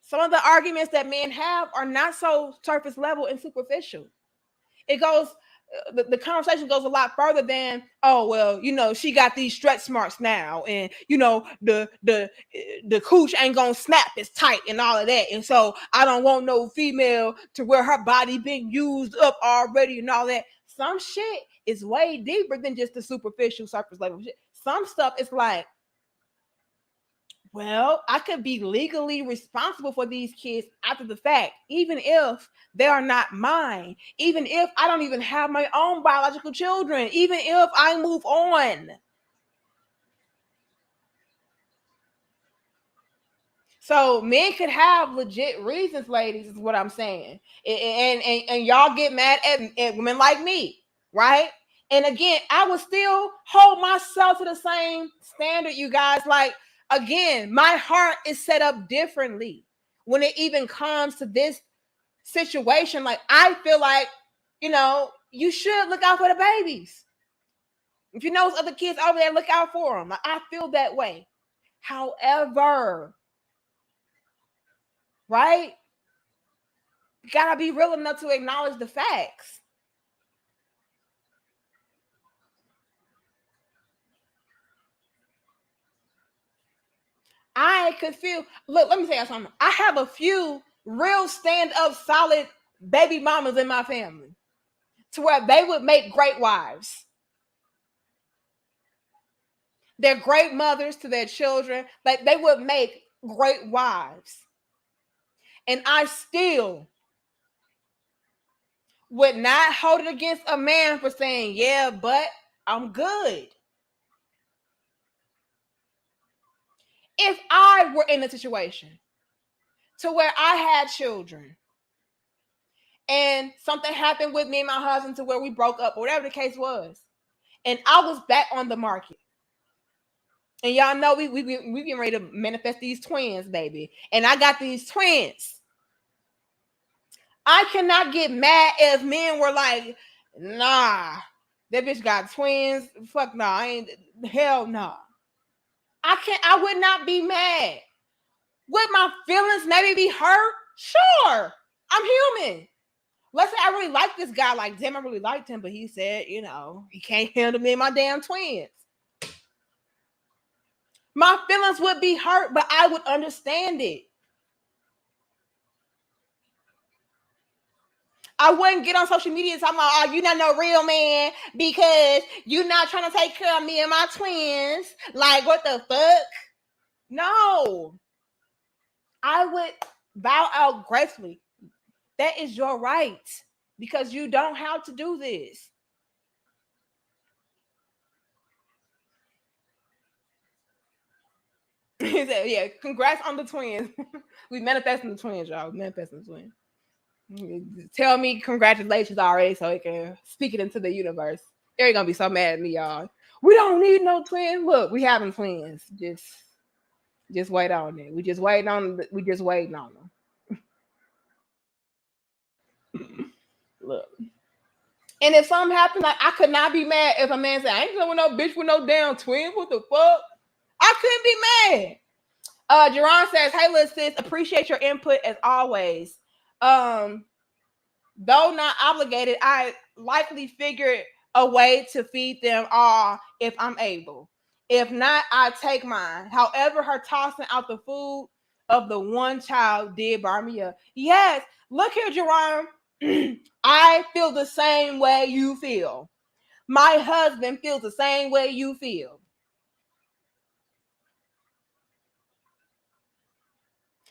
Some of the arguments that men have are not so surface level and superficial. It goes, the conversation goes a lot further than, oh well, you know, she got these stretch marks now, and you know the cooch ain't gonna snap, it's tight and all of that, and so I don't want no female to where her body been used up already and all that. Some shit is way deeper than just the superficial surface level shit. Some stuff is like, well, I could be legally responsible for these kids after the fact, even if they are not mine, even if I don't even have my own biological children, even if I move on. So men could have legit reasons, ladies, is what I'm saying. And y'all get mad at women like me, right? And again, I would still hold myself to the same standard, you guys. Like, again, my heart is set up differently when it even comes to this situation. Like, I feel like, you know, you should look out for the babies. If you know other kids over there, look out for them. Like, I feel that way. However, right? You gotta be real enough to acknowledge the facts. I could feel, look, let me tell you something. I have a few real stand-up solid baby mamas in my family to where they would make great wives. They're great mothers to their children. Like, they would make great wives. And I still would not hold it against a man for saying, yeah, but I'm good. If I were in a situation to where I had children and something happened with me and my husband to where we broke up, or whatever the case was, and I was back on the market, and y'all know we getting ready to manifest these twins, baby, and I got these twins. I cannot get mad if men were like, nah, that bitch got twins. Fuck no, I ain't, hell no. I would not be mad. Would my feelings maybe be hurt? Sure. I'm human. Let's say I really like this guy, like, damn, I really liked him, but he said, you know, he can't handle me and my damn twins. My feelings would be hurt, but I would understand it. I wouldn't get on social media talking about, oh, you're not no real man because you're not trying to take care of me and my twins. Like, what the fuck? No. I would bow out gracefully. That is your right, because you don't have to do this. He said, yeah, congrats on the twins. We manifesting the twins, y'all. Manifesting the twins. Tell me congratulations already so he can speak it into the universe. They're gonna be so mad at me, y'all. We don't need no twins. Look, we having twins. Just wait on it. We just waiting on them. Look. And if something happened, like, I could not be mad if a man said, I ain't dealing with no bitch with no damn twin. What the fuck? I couldn't be mad. Jerron says, hey, little sis, appreciate your input as always. Though not obligated, I likely figured a way to feed them all if I'm able. If not, I take mine. However, her tossing out the food of the one child did bar me up. Yes, look here, Jerome. I feel the same way you feel. My husband feels the same way you feel.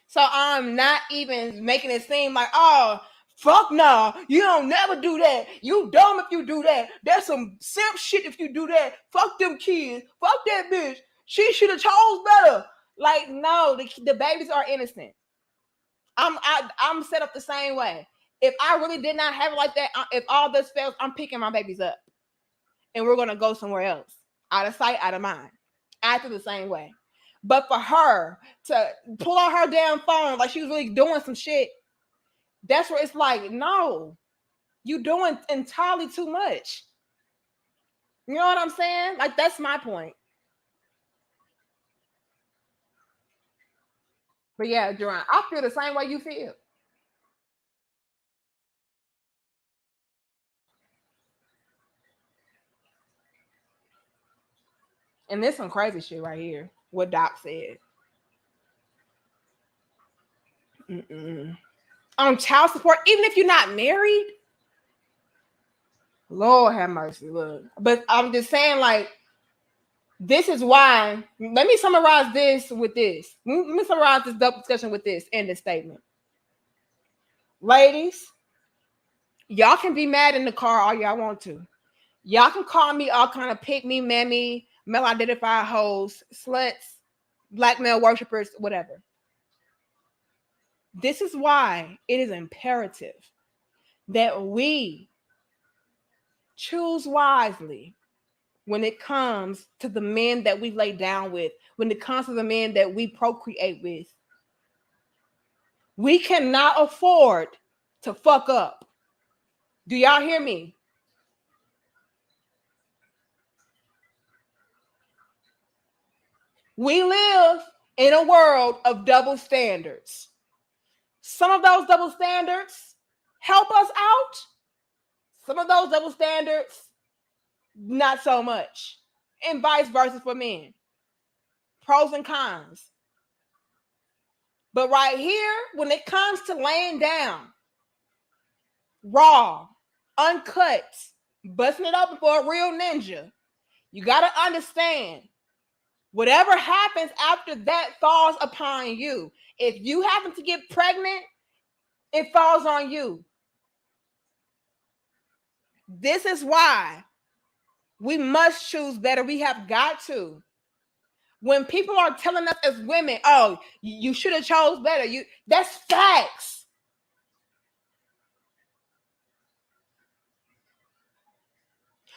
So I'm not even making it seem like, oh, fuck no, you don't never do that. You dumb if you do that. There's some simp shit if you do that. Fuck them kids. Fuck that bitch. She should have chose better. Like, no, the babies are innocent. I'm set up the same way. If I really did not have it like that, if all this fails, I'm picking my babies up. And we're going to go somewhere else. Out of sight, out of mind. I feel the same way. But for her to pull out her damn phone like she was really doing some shit, that's where it's like, no, you doing entirely too much. You know what I'm saying? Like, that's my point. But yeah, Duran, I feel the same way you feel. And there's some crazy shit right here. What Doc said. Mm-mm. On child support, even if you're not married, Lord have mercy. Look, but I'm just saying, like, this is why. Let me summarize this with this. Let me summarize this double discussion with this in this statement. Ladies, y'all can be mad in the car all y'all want to. Y'all can call me all kind of pick me, mammy, male identified hoes, sluts, black male worshipers, whatever. This is why it is imperative that we choose wisely when it comes to the men that we lay down with, when it comes to the men that we procreate with. We cannot afford to fuck up. Do y'all hear me? We live in a world of double standards. Some of those double standards help us out. Some of those double standards, not so much. And vice versa for men. Pros and cons. But right here, when it comes to laying down, raw, uncut, busting it open for a real ninja, you got to understand, whatever happens after that falls upon you. If you happen to get pregnant, it falls on you. This is why we must choose better. We have got to. When people are telling us as women, oh, you should have chose better. That's facts.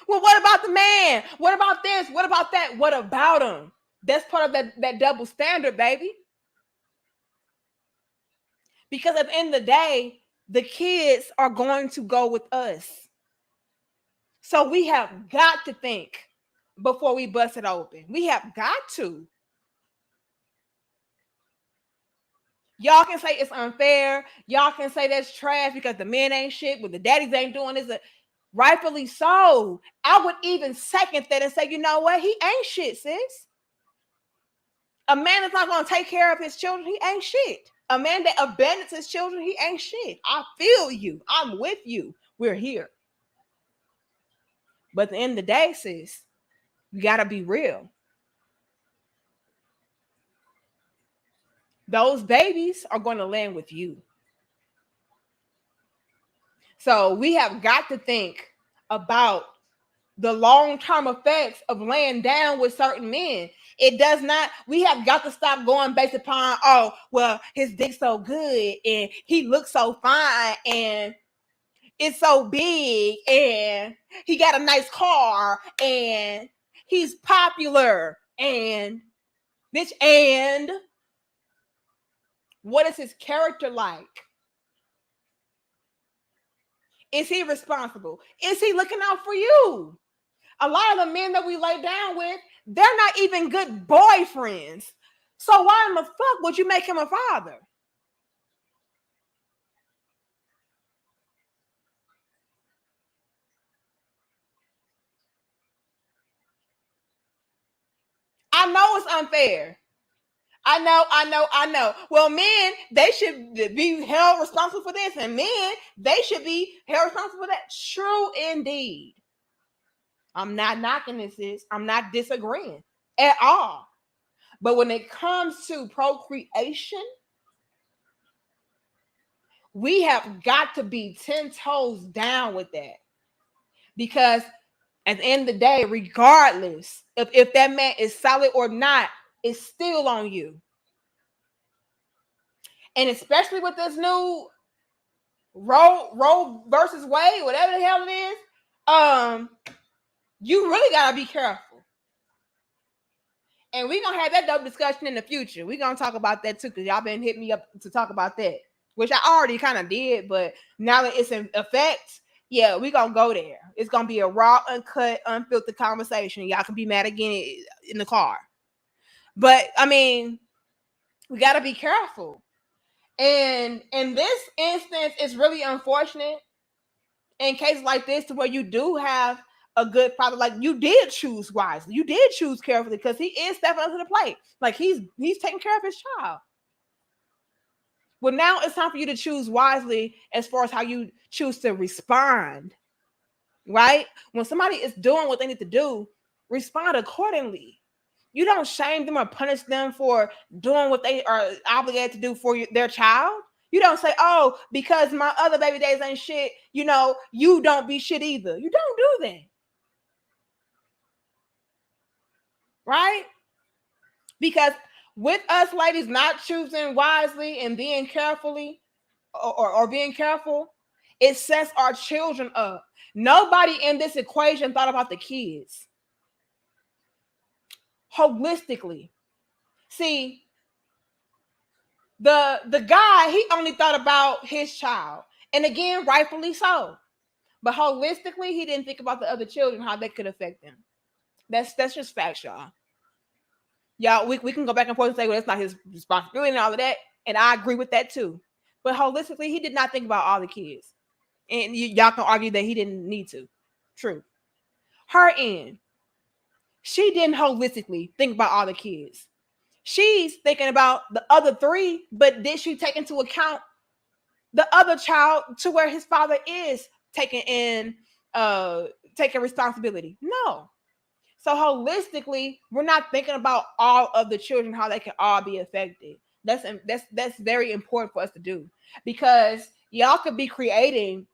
Well, what about the man? What about this? What about that? What about him? That's part of that double standard, baby. Because at the end of the day, the kids are going to go with us. So we have got to think before we bust it open. We have got to. Y'all can say it's unfair. Y'all can say that's trash because the men ain't shit, but the daddies ain't doing this. Rightfully so. I would even second that and say, you know what? He ain't shit, sis. A man that's not going to take care of his children, he ain't shit. A man that abandons his children, he ain't shit. I feel you. I'm with you. We're here. But at the end of the day, sis, you got to be real. Those babies are going to land with you. So we have got to think about the long-term effects of laying down with certain men. It does not, we have got to stop going based upon, oh, well, his dick's so good and he looks so fine and it's so big and he got a nice car and he's popular and bitch, and what is his character like? Is he responsible? Is he looking out for you? A lot of the men that we lay down with, they're not even good boyfriends. So why in the fuck would you make him a father? I know it's unfair. I know. Well, men, they should be held responsible for this, and men, they should be held responsible for that. True indeed. I'm not knocking this. I'm not disagreeing at all. But when it comes to procreation, we have got to be 10 toes down with that. Because at the end of the day, regardless if that man is solid or not, it's still on you. And especially with this new Roe versus Wade, whatever the hell it is, you really gotta be careful. And we're going to have that dope discussion in the future. We're going to talk about that too, because y'all been hitting me up to talk about that, which I already kind of did. But now that it's in effect, yeah, we're going to go there. It's going to be a raw, uncut, unfiltered conversation. Y'all can be mad again in the car. But, I mean, we got to be careful. And in this instance, it's really unfortunate in cases like this to where you do have a good father. Like, you did choose wisely. You did choose carefully because he is stepping up to the plate. Like, he's taking care of his child. Well, now it's time for you to choose wisely as far as how you choose to respond, right? When somebody is doing what they need to do, respond accordingly. You don't shame them or punish them for doing what they are obligated to do for their child. You don't say, oh, because my other baby days ain't shit, you know, you don't be shit either. You don't do that. Right? Because with us ladies not choosing wisely and being carefully or being careful, it sets our children up. Nobody in this equation thought about the kids holistically. See, the guy, he only thought about his child. And again, rightfully so. But holistically, he didn't think about the other children, how they could affect them. That's just facts, y'all. Y'all, we can go back and forth and say, well, it's not his responsibility and all of that. And I agree with that too. But holistically, he did not think about all the kids. And y'all can argue that he didn't need to. True. Her end, she didn't holistically think about all the kids. She's thinking about the other three, but did she take into account the other child to where his father is taking responsibility? No. So holistically, we're not thinking about all of the children, how they can all be affected. That's very important for us to do, because y'all could be creating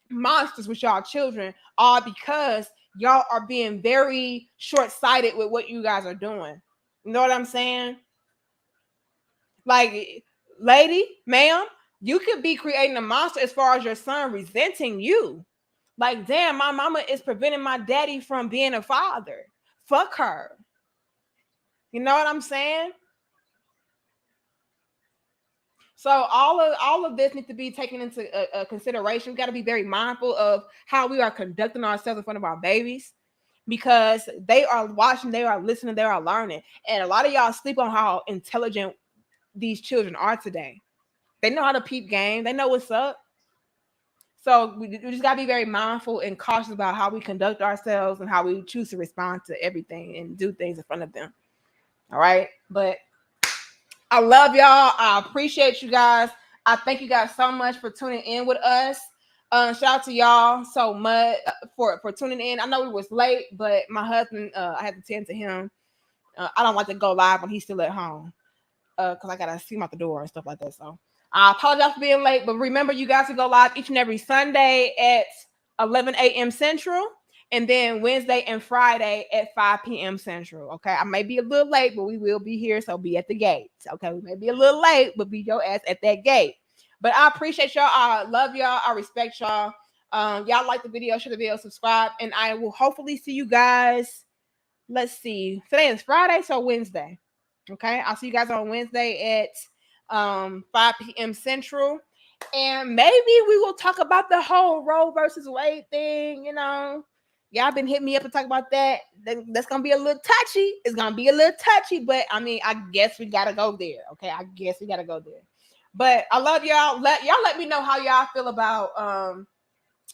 monsters with y'all children all because y'all are being very short-sighted with what you guys are doing. You know what I'm saying? Like, lady, ma'am, you could be creating a monster as far as your son resenting you. Like, damn, my mama is preventing my daddy from being a father. Fuck her. You know what I'm saying? So all of this needs to be taken into consideration. We got to be very mindful of how we are conducting ourselves in front of our babies, because they are watching, they are listening, they are learning. And a lot of y'all sleep on how intelligent these children are today. They know how to peep game. They know what's up. So we just got to be very mindful and cautious about how we conduct ourselves and how we choose to respond to everything and do things in front of them. All right. But I love y'all. I appreciate you guys. I thank you guys so much for tuning in with us. Shout out to y'all so much for tuning in. I know we was late, but my husband, I had to tend to him. I don't like to go live when he's still at home because I got to see him out the door and stuff like that. So I apologize for being late, but remember, you guys can go live each and every Sunday at 11 a.m. Central, and then Wednesday and Friday at 5 p.m. Central. Okay, I may be a little late, but we will be here, so be at the gates. Okay, we may be a little late, but be your ass at that gate. But I appreciate y'all. I love y'all. I respect y'all. Y'all like the video, share the video, subscribe, and I will hopefully see you guys. Let's see. Today is Friday, so Wednesday. Okay, I'll see you guys on Wednesday at 5 p.m. Central. And maybe we will talk about the whole Roe versus Wade thing. You know, y'all been hitting me up to talk about that. That's gonna be a little touchy. It's gonna be a little touchy, but I mean, I guess we gotta go there. Okay, I guess we gotta go there. But I love y'all. Let me know how y'all feel about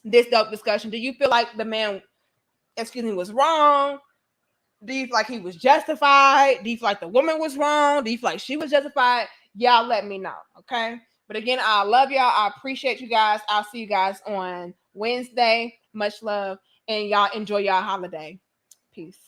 this dope discussion. Do you feel like the man, was wrong? Do you feel like he was justified? Do you feel like the woman was wrong? Do you feel like she was justified? Y'all let me know, okay? But again, I love y'all. I appreciate you guys. I'll see you guys on Wednesday. Much love. And y'all enjoy y'all holiday. Peace.